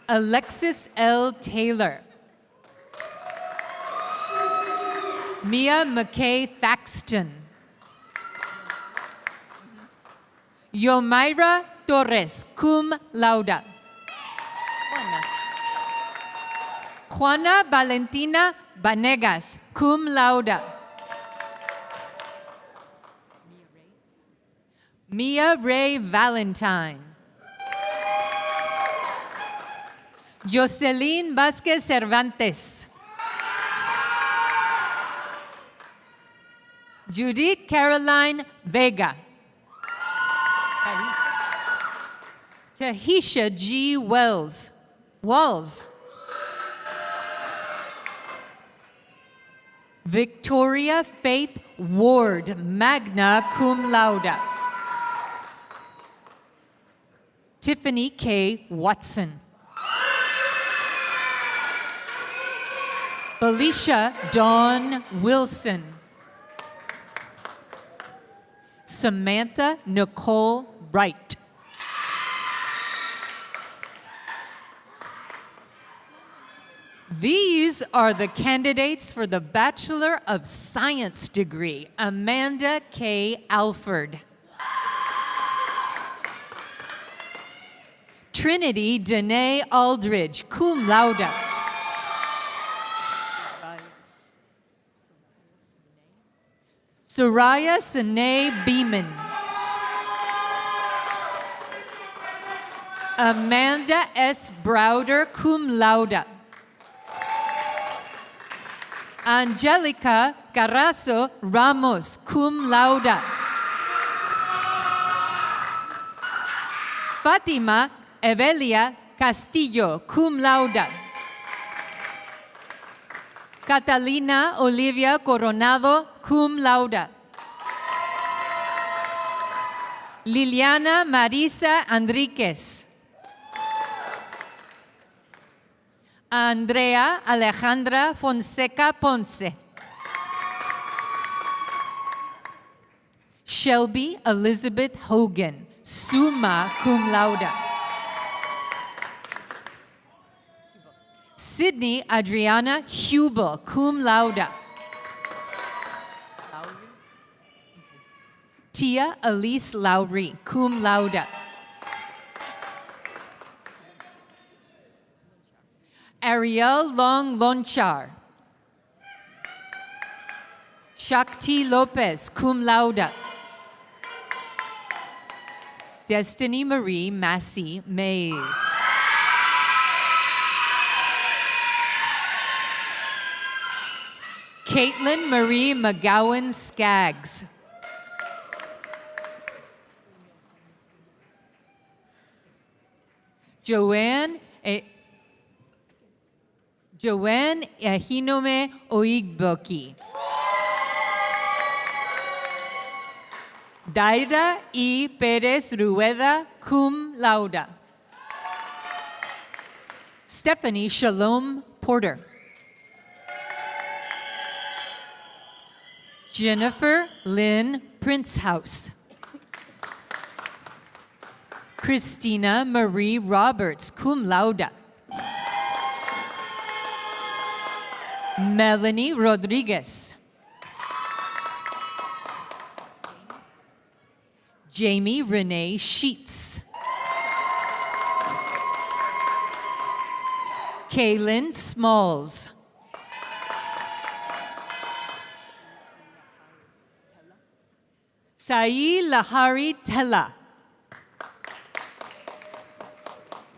Alexis L. Taylor. Mia McKay Thaxton. Yomaira Torres, cum laude. Juana Valentina Vanegas, cum laude. Mia Ray Valentine. Jocelyn Vasquez Cervantes. Judith Caroline Vega. Tahisha G. Walls. Victoria Faith Ward, magna cum laude. Tiffany K. Watson. Felicia Dawn Wilson. Samantha Nicole Wright. These are the candidates for the Bachelor of Science degree. Amanda K. Alford. Trinity Danae Aldridge, cum laude. Soraya Sine Beeman. Amanda S. Browder, cum laude. Angelica Carrazo Ramos, cum laude. Fatima Evelia Castillo, cum laude. Catalina Olivia Coronado, cum laude. Liliana Marisa Enriquez. Andrea Alejandra Fonseca Ponce. Shelby Elizabeth Hogan, summa cum laude. Sydney Adriana Hubel, cum laude. Tia Elise Lowry, cum laude. Ariel Long Lonchar. Shakti Lopez, cum laude. Destiny Marie Massey Mays. Caitlin Marie McGowan Skaggs. Joanne Hinome Oigboki. Daira E. Perez Rueda, cum laude. Stephanie Shalom Porter. Jennifer Lynn Princehouse. Christina Marie Roberts, cum laude. Melanie Rodriguez. Jamie Renee Sheets. Kaylin Smalls. Sai Lahari Tella.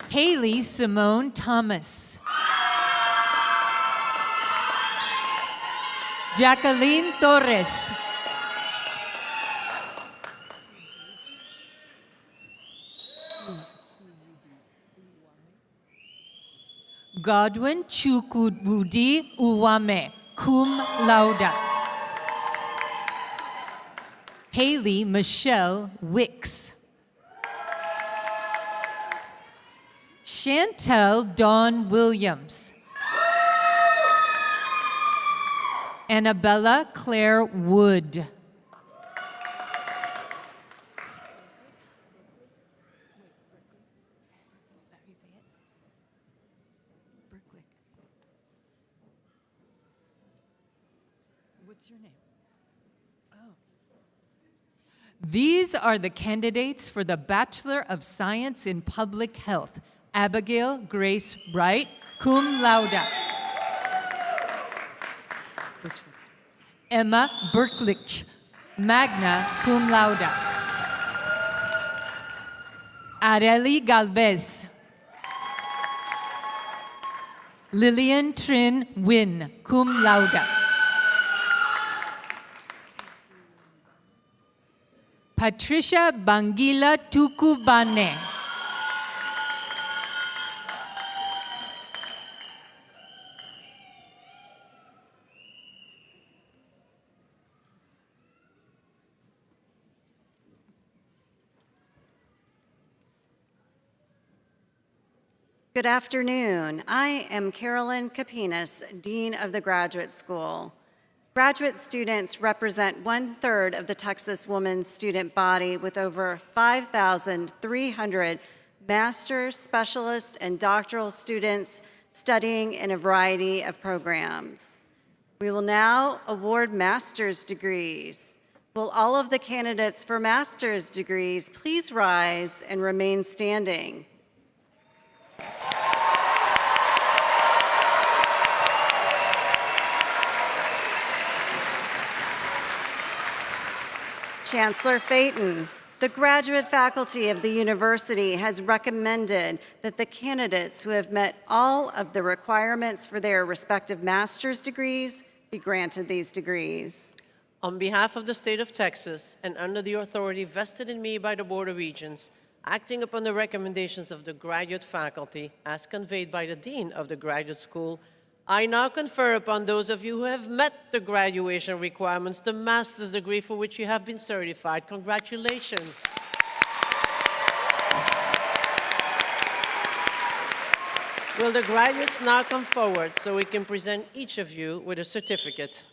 Haley Simone Thomas. Jacqueline Torres. Godwin Chukwudi Uwame, cum laude. Haley Michelle Wicks. Chantel Dawn Williams. Annabella Claire Wood. What's your name? Oh. These are the candidates for the Bachelor of Science in Public Health. Abigail Grace Wright, cum laude. Emma Berklich, magna cum laude. Areli Galvez. Lillian Trin Win, cum laude. Patricia Bangila Tukubane. Good afternoon. I am Carolyn Capinas, Dean of the Graduate School. Graduate students represent 1/3 of the Texas Women's student body with over 5,300 master's, specialist, and doctoral students studying in a variety of programs. We will now award master's degrees. Will all of the candidates for master's degrees please rise and remain standing? Chancellor Phaeton, the graduate faculty of the university has recommended that the candidates who have met all of the requirements for their respective master's degrees be granted these degrees. On behalf of the state of Texas and under the authority vested in me by the Board of Regents, acting upon the recommendations of the graduate faculty as conveyed by the Dean of the Graduate School, I now confer upon those of you who have met the graduation requirements the master's degree for which you have been certified. Congratulations. Will the graduates now come forward so we can present each of you with a certificate?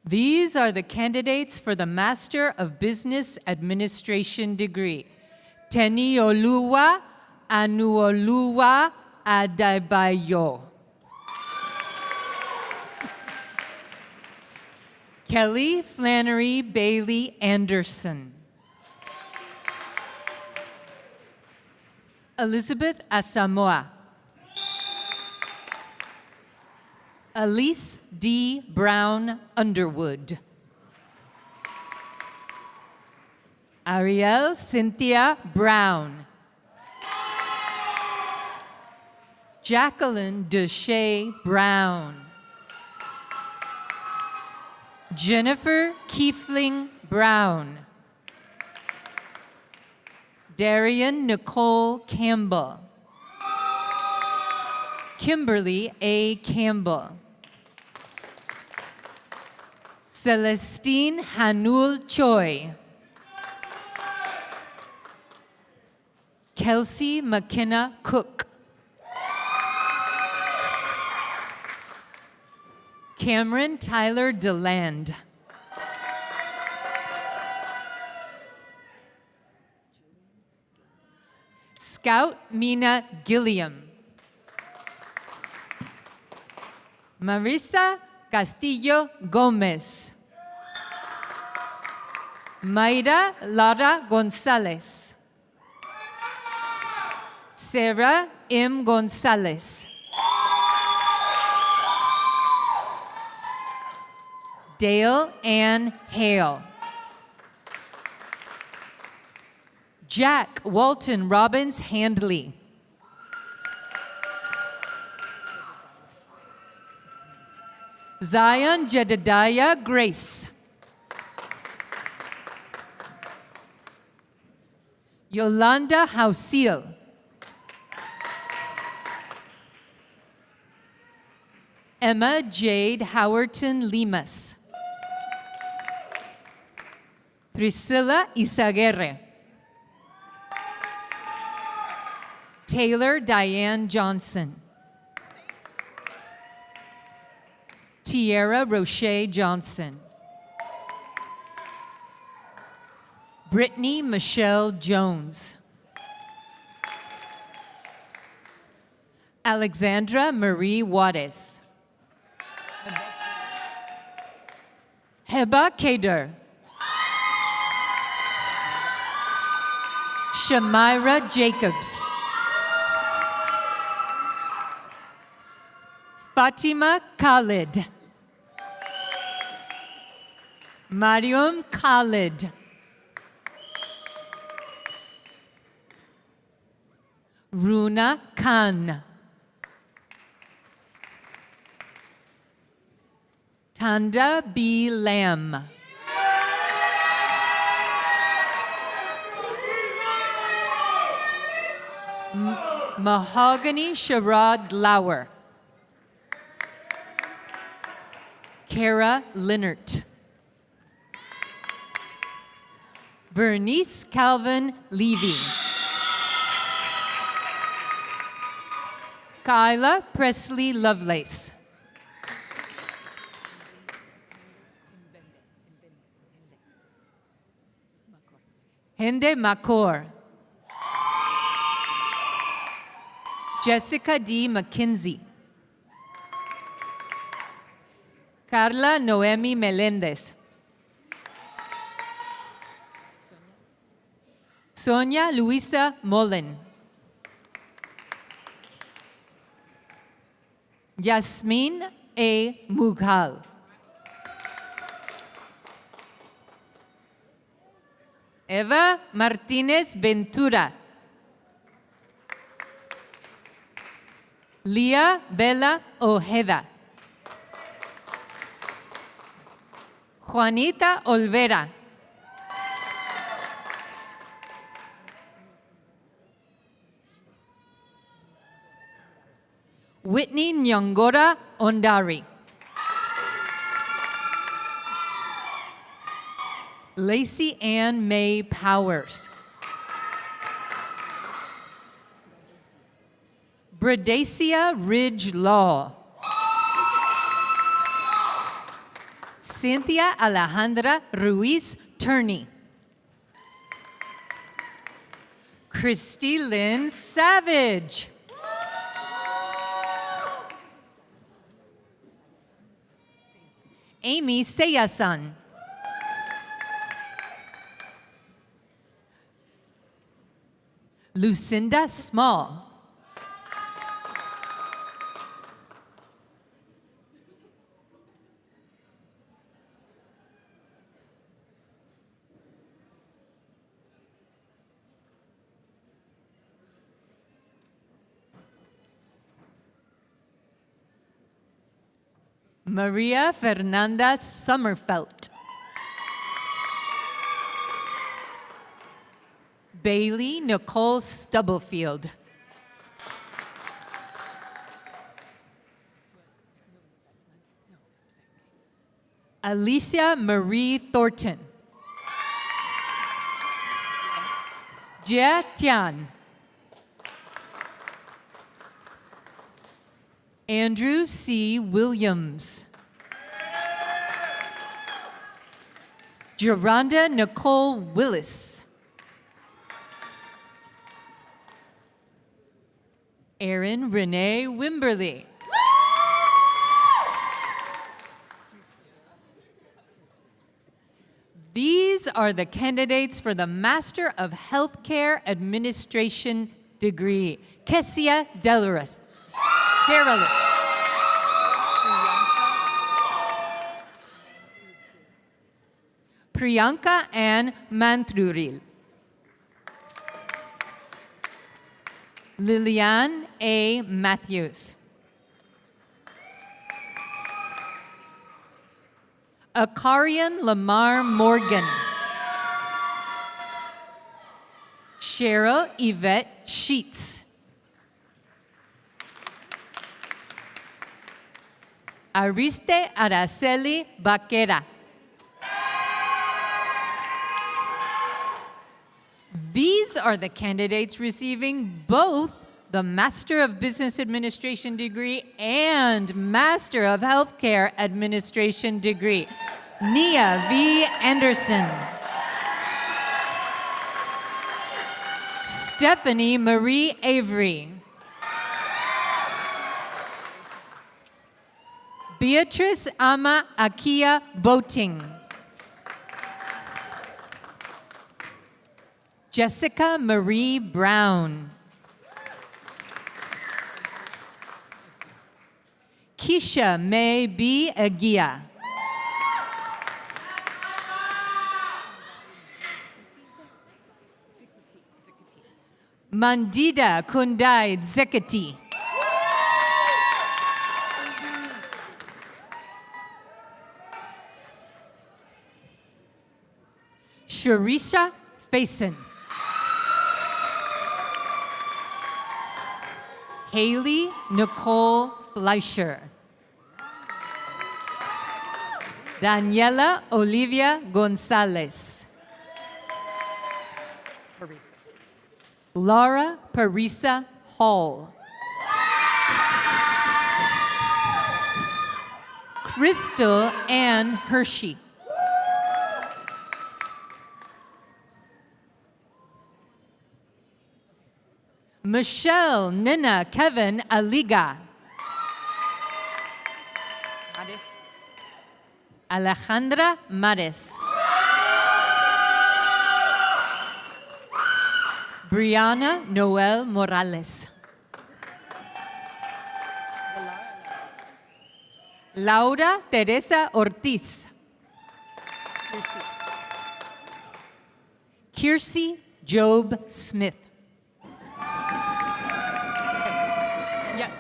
These are the candidates for the Master of Business Administration degree. Tenioluwa Anuoluwa Adebayo. Kelly Flannery Bailey Anderson. Elizabeth Asamoah. Elise D. Brown Underwood. Ariel Cynthia Brown. Jacqueline Deshay Brown. Jennifer Kiefling Brown. Darian Nicole Campbell. Kimberly A. Campbell. Celestine Hanul Choi. Kelsey McKenna Cook. Cameron Tyler DeLand. Scout Mina Gilliam. Marisa Castillo Gomez. Mayra Lara Gonzalez. Sarah M. Gonzalez. Dale Ann Hale. Jack Walton Robbins Handley. Zion Jedediah Grace. Yolanda Hausil. Emma Jade Howerton Limas. Priscilla Isaguerre. Taylor Diane Johnson. Tierra Roche Johnson. Brittany Michelle Jones. Alexandra Marie Juarez. Heba Kader. Shamira Jacobs. Fatima Khalid. Mariam Khalid. Runa Khan. Tanda B. Lamb. Mahogany Sharad Lauer. Kara Linnert. Bernice Calvin Levy. Kyla Presley Lovelace. Hende Makor. Jessica D. McKinsey. Carla Noemi Melendez. Sonia Luisa Mullen. Yasmin A. Mughal. Eva Martinez Ventura. Leah Bella Ojeda. Juanita Olvera. Whitney Nyongora Ondari. Lacey Ann May Powers. Bradacia Ridge Law. Cynthia Alejandra Ruiz Turney. Christy Lynn Savage. Amy Seyasan. Lucinda Small. Maria Fernanda Sommerfeld. Bailey Nicole Stubblefield. Alicia Marie Thornton. Jia Tian. Andrew C. Williams. Geronda Nicole Willis. Erin Renee Wimberly. These are the candidates for the Master of Healthcare Administration degree. Kessia Delaris. Priyanka Ann Mantruril. Liliane A. Matthews. Akarian Lamar Morgan. Cheryl Yvette Sheets. Ariste Araceli Baquera. These are the candidates receiving both the Master of Business Administration degree and Master of Healthcare Administration degree. Nia V. Anderson. Stephanie Marie Avery. Beatrice Ama Akia Boating. Jessica Marie Brown. Keisha May B. Agia. Mandida Kundai Zekati. Sharisha Faison. Haley Nicole Fleischer. Daniela Olivia Gonzalez. Laura Parisa Hall. Crystal Ann Hershey. Michelle Nina Kevin Aliga. Alejandra Mares. Brianna Noel Morales. Laura Teresa Ortiz. Kiersey Job Smith. Yeah.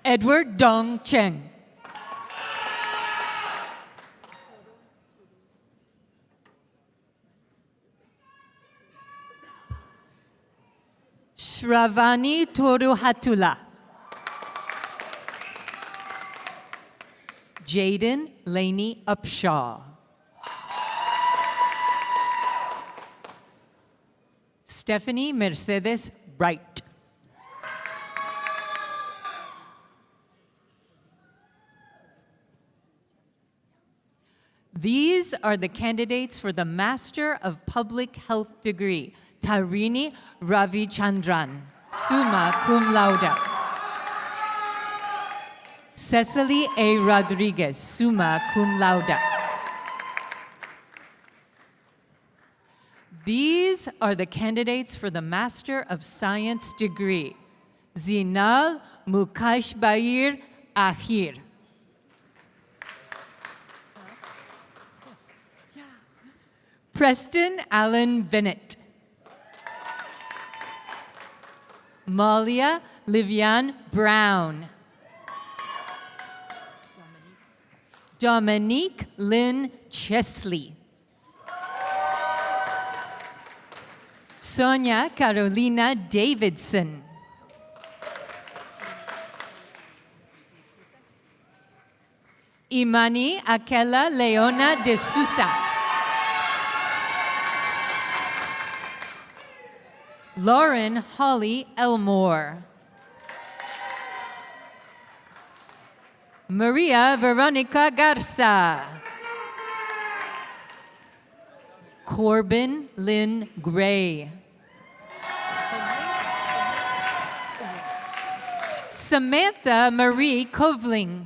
Edward Dong Cheng. Shravani Toruhatula. Jaden Laney Upshaw. Stephanie Mercedes Wright. These are the candidates for the Master of Public Health degree. Tarini Ravichandran, summa cum laude. Cecily A. Rodriguez, summa cum laude. These are the candidates for the Master of Science degree. Zinal Mukashbair Ahir. Preston Allen Bennett. Malia Livian Brown. Dominique Lynn Chesley. Sonia Carolina Davidson. Imani Akela Leona de Sousa. Lauren Holly Elmore. Maria Veronica Garza. Corbin Lynn Gray. Samantha Marie Kovling.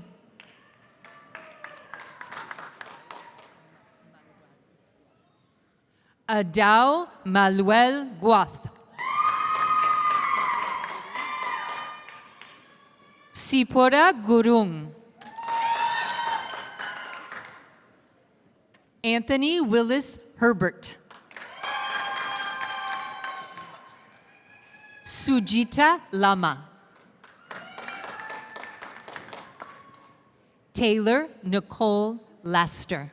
Adao Manuel Guath. Sipora Gurung. Anthony Willis Herbert. Sujita Lama. Taylor Nicole Laster.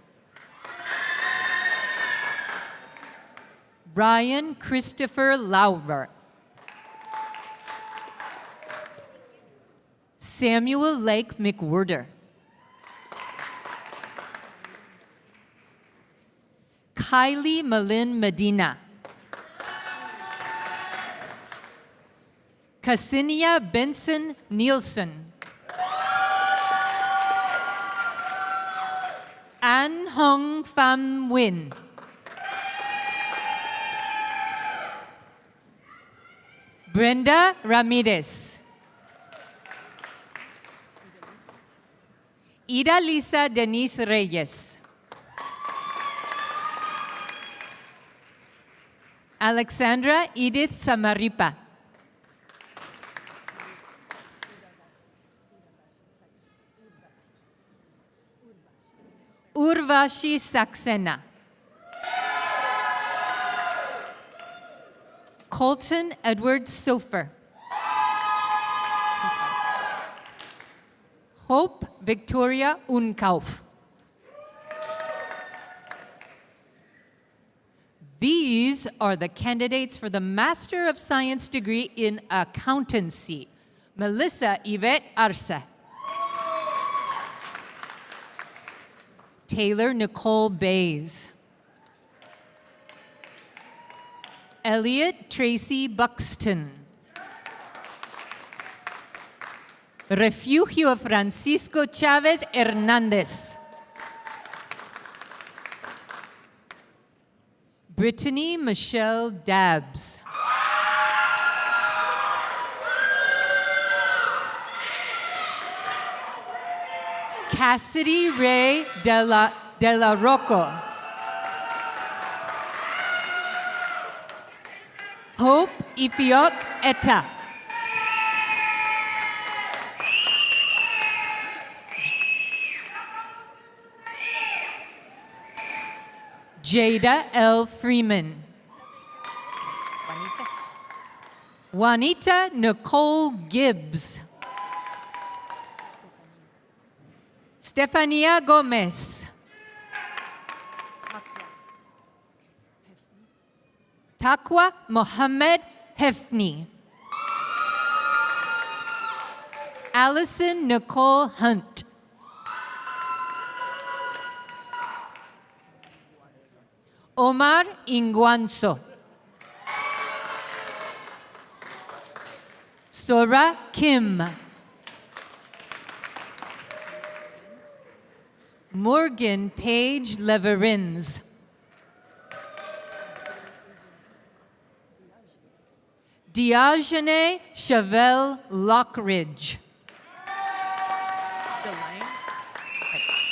Ryan Christopher Lauber. Samuel Lake McWhirter. Kylie Malin Medina. Cassinia Benson Nielsen. An Hong Pham Nguyen. Brenda Ramirez. Ida Lisa Denise Reyes. Alexandra Edith Samaripa. Urvashi Saxena. Colton Edward Sofer. Hope Victoria Unkauf. These are the candidates for the Master of Science degree in Accountancy. Melissa Yvette Arce. Taylor Nicole Bays. Elliot Tracy Buxton. Refugio Francisco Chavez Hernandez. Brittany Michelle Dabbs. Cassidy Ray de la Rocco. Hope Ifiok Eta. Jada L. Freeman. Juanita Nicole Gibbs. Stefania Gomez. Taqwa Mohammed Hefni. Allison Nicole Hunt. Omar Inguanzo. Sora Kim. Morgan Page Leverins. Diogene Chevelle Lockridge.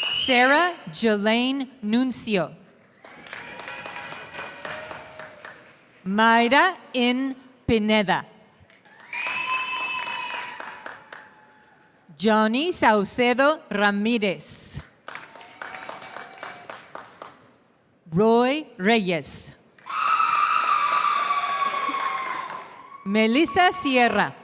Sarah Jelaine Nuncio. Mayra In Pineda. Johnny Saucedo Ramirez. Roy Reyes. Melissa Sierra.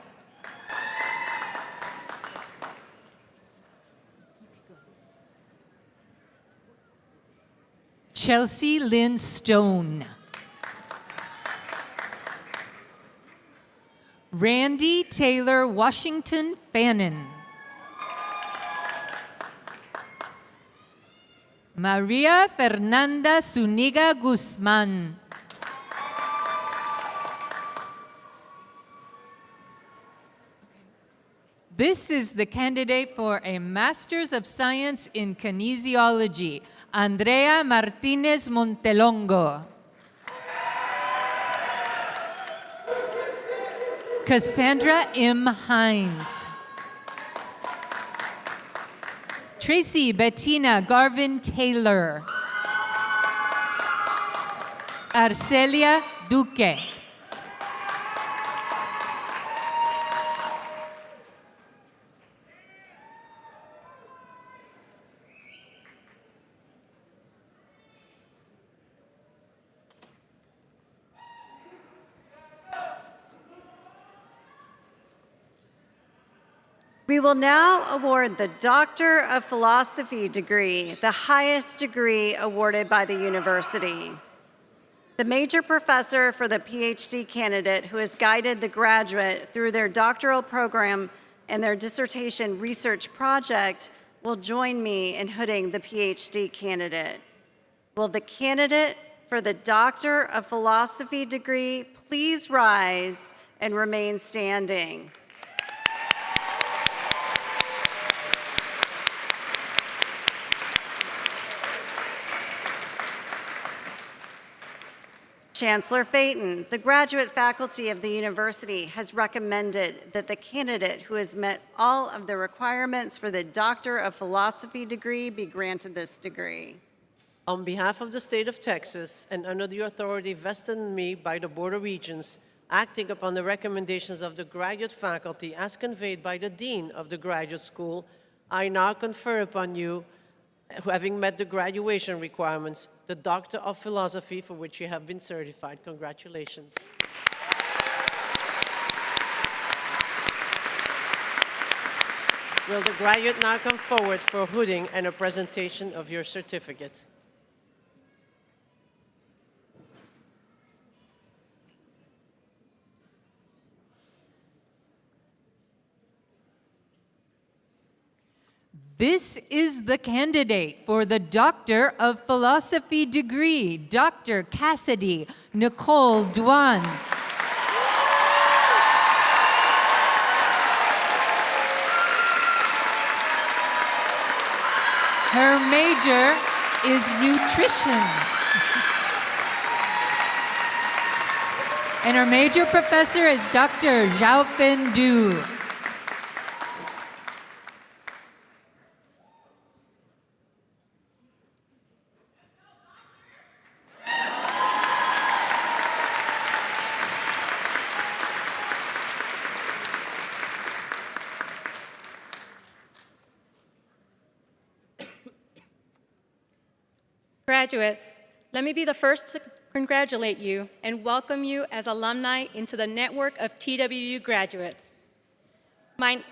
Chelsea Lynn Stone. Randy Taylor Washington Fannin. Maria Fernanda Zuniga Guzman. This is the candidate for a Master's of Science in Kinesiology, Andrea Martinez Montelongo. Cassandra M. Hines. Tracy Bettina Garvin Taylor. Arcelia Duque. We will now award the Doctor of Philosophy degree, the highest degree awarded by the university. The major professor for the PhD candidate who has guided the graduate through their doctoral program and their dissertation research project will join me in hooding the PhD candidate. Will the candidate for the Doctor of Philosophy degree please rise and remain standing? Chancellor Phaeton, the graduate faculty of the university has recommended that the candidate who has met all of the requirements for the Doctor of Philosophy degree be granted this degree. On behalf of the state of Texas and under the authority vested in me by the Board of Regents, acting upon the recommendations of the graduate faculty as conveyed by the Dean of the Graduate School, I now confer upon you, having met the graduation requirements, the Doctor of Philosophy for which you have been certified. Congratulations. Will the graduate now come forward for hooding and a presentation of your certificate? This is the candidate for the Doctor of Philosophy degree, Dr. Cassidy Nicole Duan. Her major is nutrition. And her major professor is Dr. Xiaofeng Du. Graduates, Let me be the first to congratulate you and welcome you as alumni into the network of TWU graduates. Yes?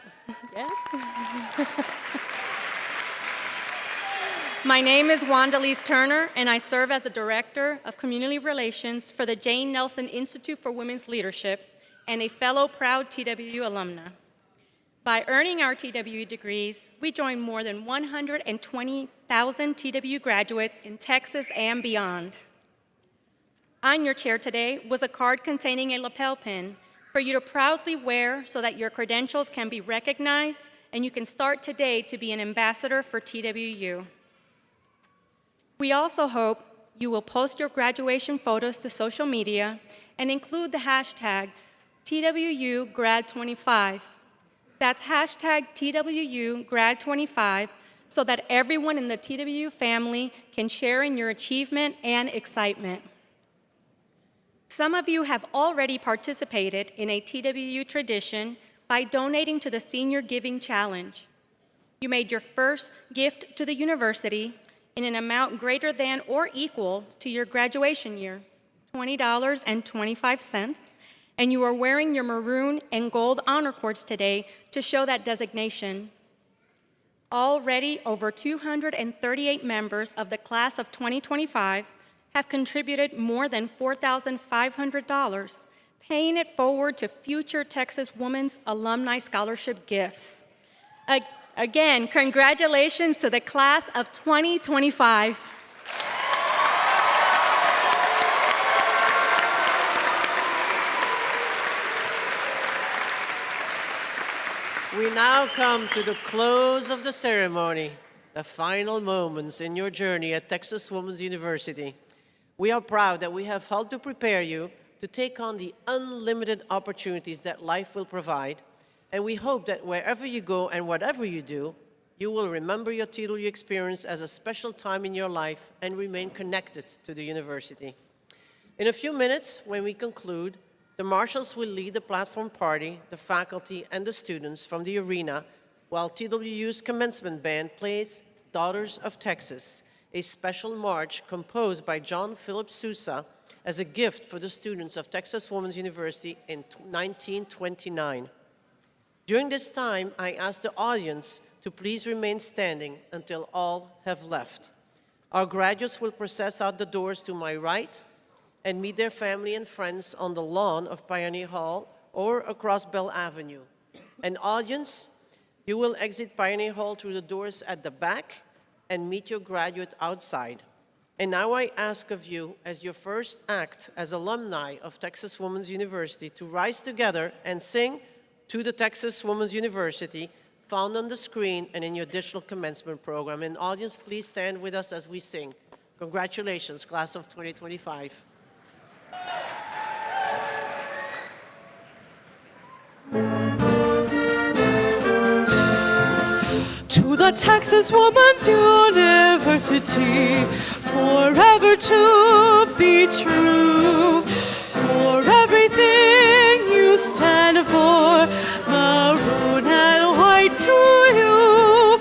My name is Wandalise Turner, and I serve as the Director of Community Relations for the Jane Nelson Institute for Women's Leadership and a fellow proud TWU alumna. By earning our TWU degrees, we join more than 120,000 TWU graduates in Texas and beyond. On your chair today was a card containing a lapel pin for you to proudly wear so that your credentials can be recognized and you can start today to be an ambassador for TWU. We also hope you will post your graduation photos to social media and include the hashtag TWU Grad25. That's hashtag TWU Grad25 so that everyone in the TWU family can share in your achievement and excitement. Some of you have already participated in a TWU tradition by donating to the Senior Giving Challenge. You made your first gift to the university in an amount greater than or equal to your graduation year, $20.25, and you are wearing your maroon and gold honor cords today to show that designation. Already, over 238 members of the class of 2025 have contributed more than $4,500, paying it forward to future Texas Women's Alumni Scholarship gifts. Again, congratulations to the class of 2025. We now come to the close of the ceremony, the final moments in your journey at Texas Women's University. We are proud that we have helped to prepare you to take on the unlimited opportunities that life will provide, and we hope that wherever you go and whatever you do, you will remember your TWU experience as a special time in your life and remain connected to the university. In a few minutes, when we conclude, the marshals will lead the platform party, the faculty, and the students from the arena, while TWU's commencement band plays Daughters of Texas, a special march composed by John Philip Sousa as a gift for the students of Texas Women's University in 1929. During this time, I ask the audience to please remain standing until all have left. Our graduates will process out the doors to my right and meet their family and friends on the lawn of Pioneer Hall or across Bell Avenue. An audience, you will exit Pioneer Hall through the doors at the back and meet your graduate outside. And now I ask of you, as your first act as alumni of Texas Women's University, to rise together and sing "To the Texas Women's University," found on the screen and in your digital commencement program. And audience, please stand with us as we sing. Congratulations, class of 2025. To the Texas Women's University, forever to be true. For everything you stand for, maroon and white to you.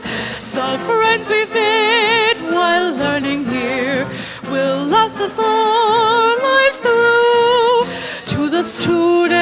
The friends we've made while learning here will last us all lives through. To the students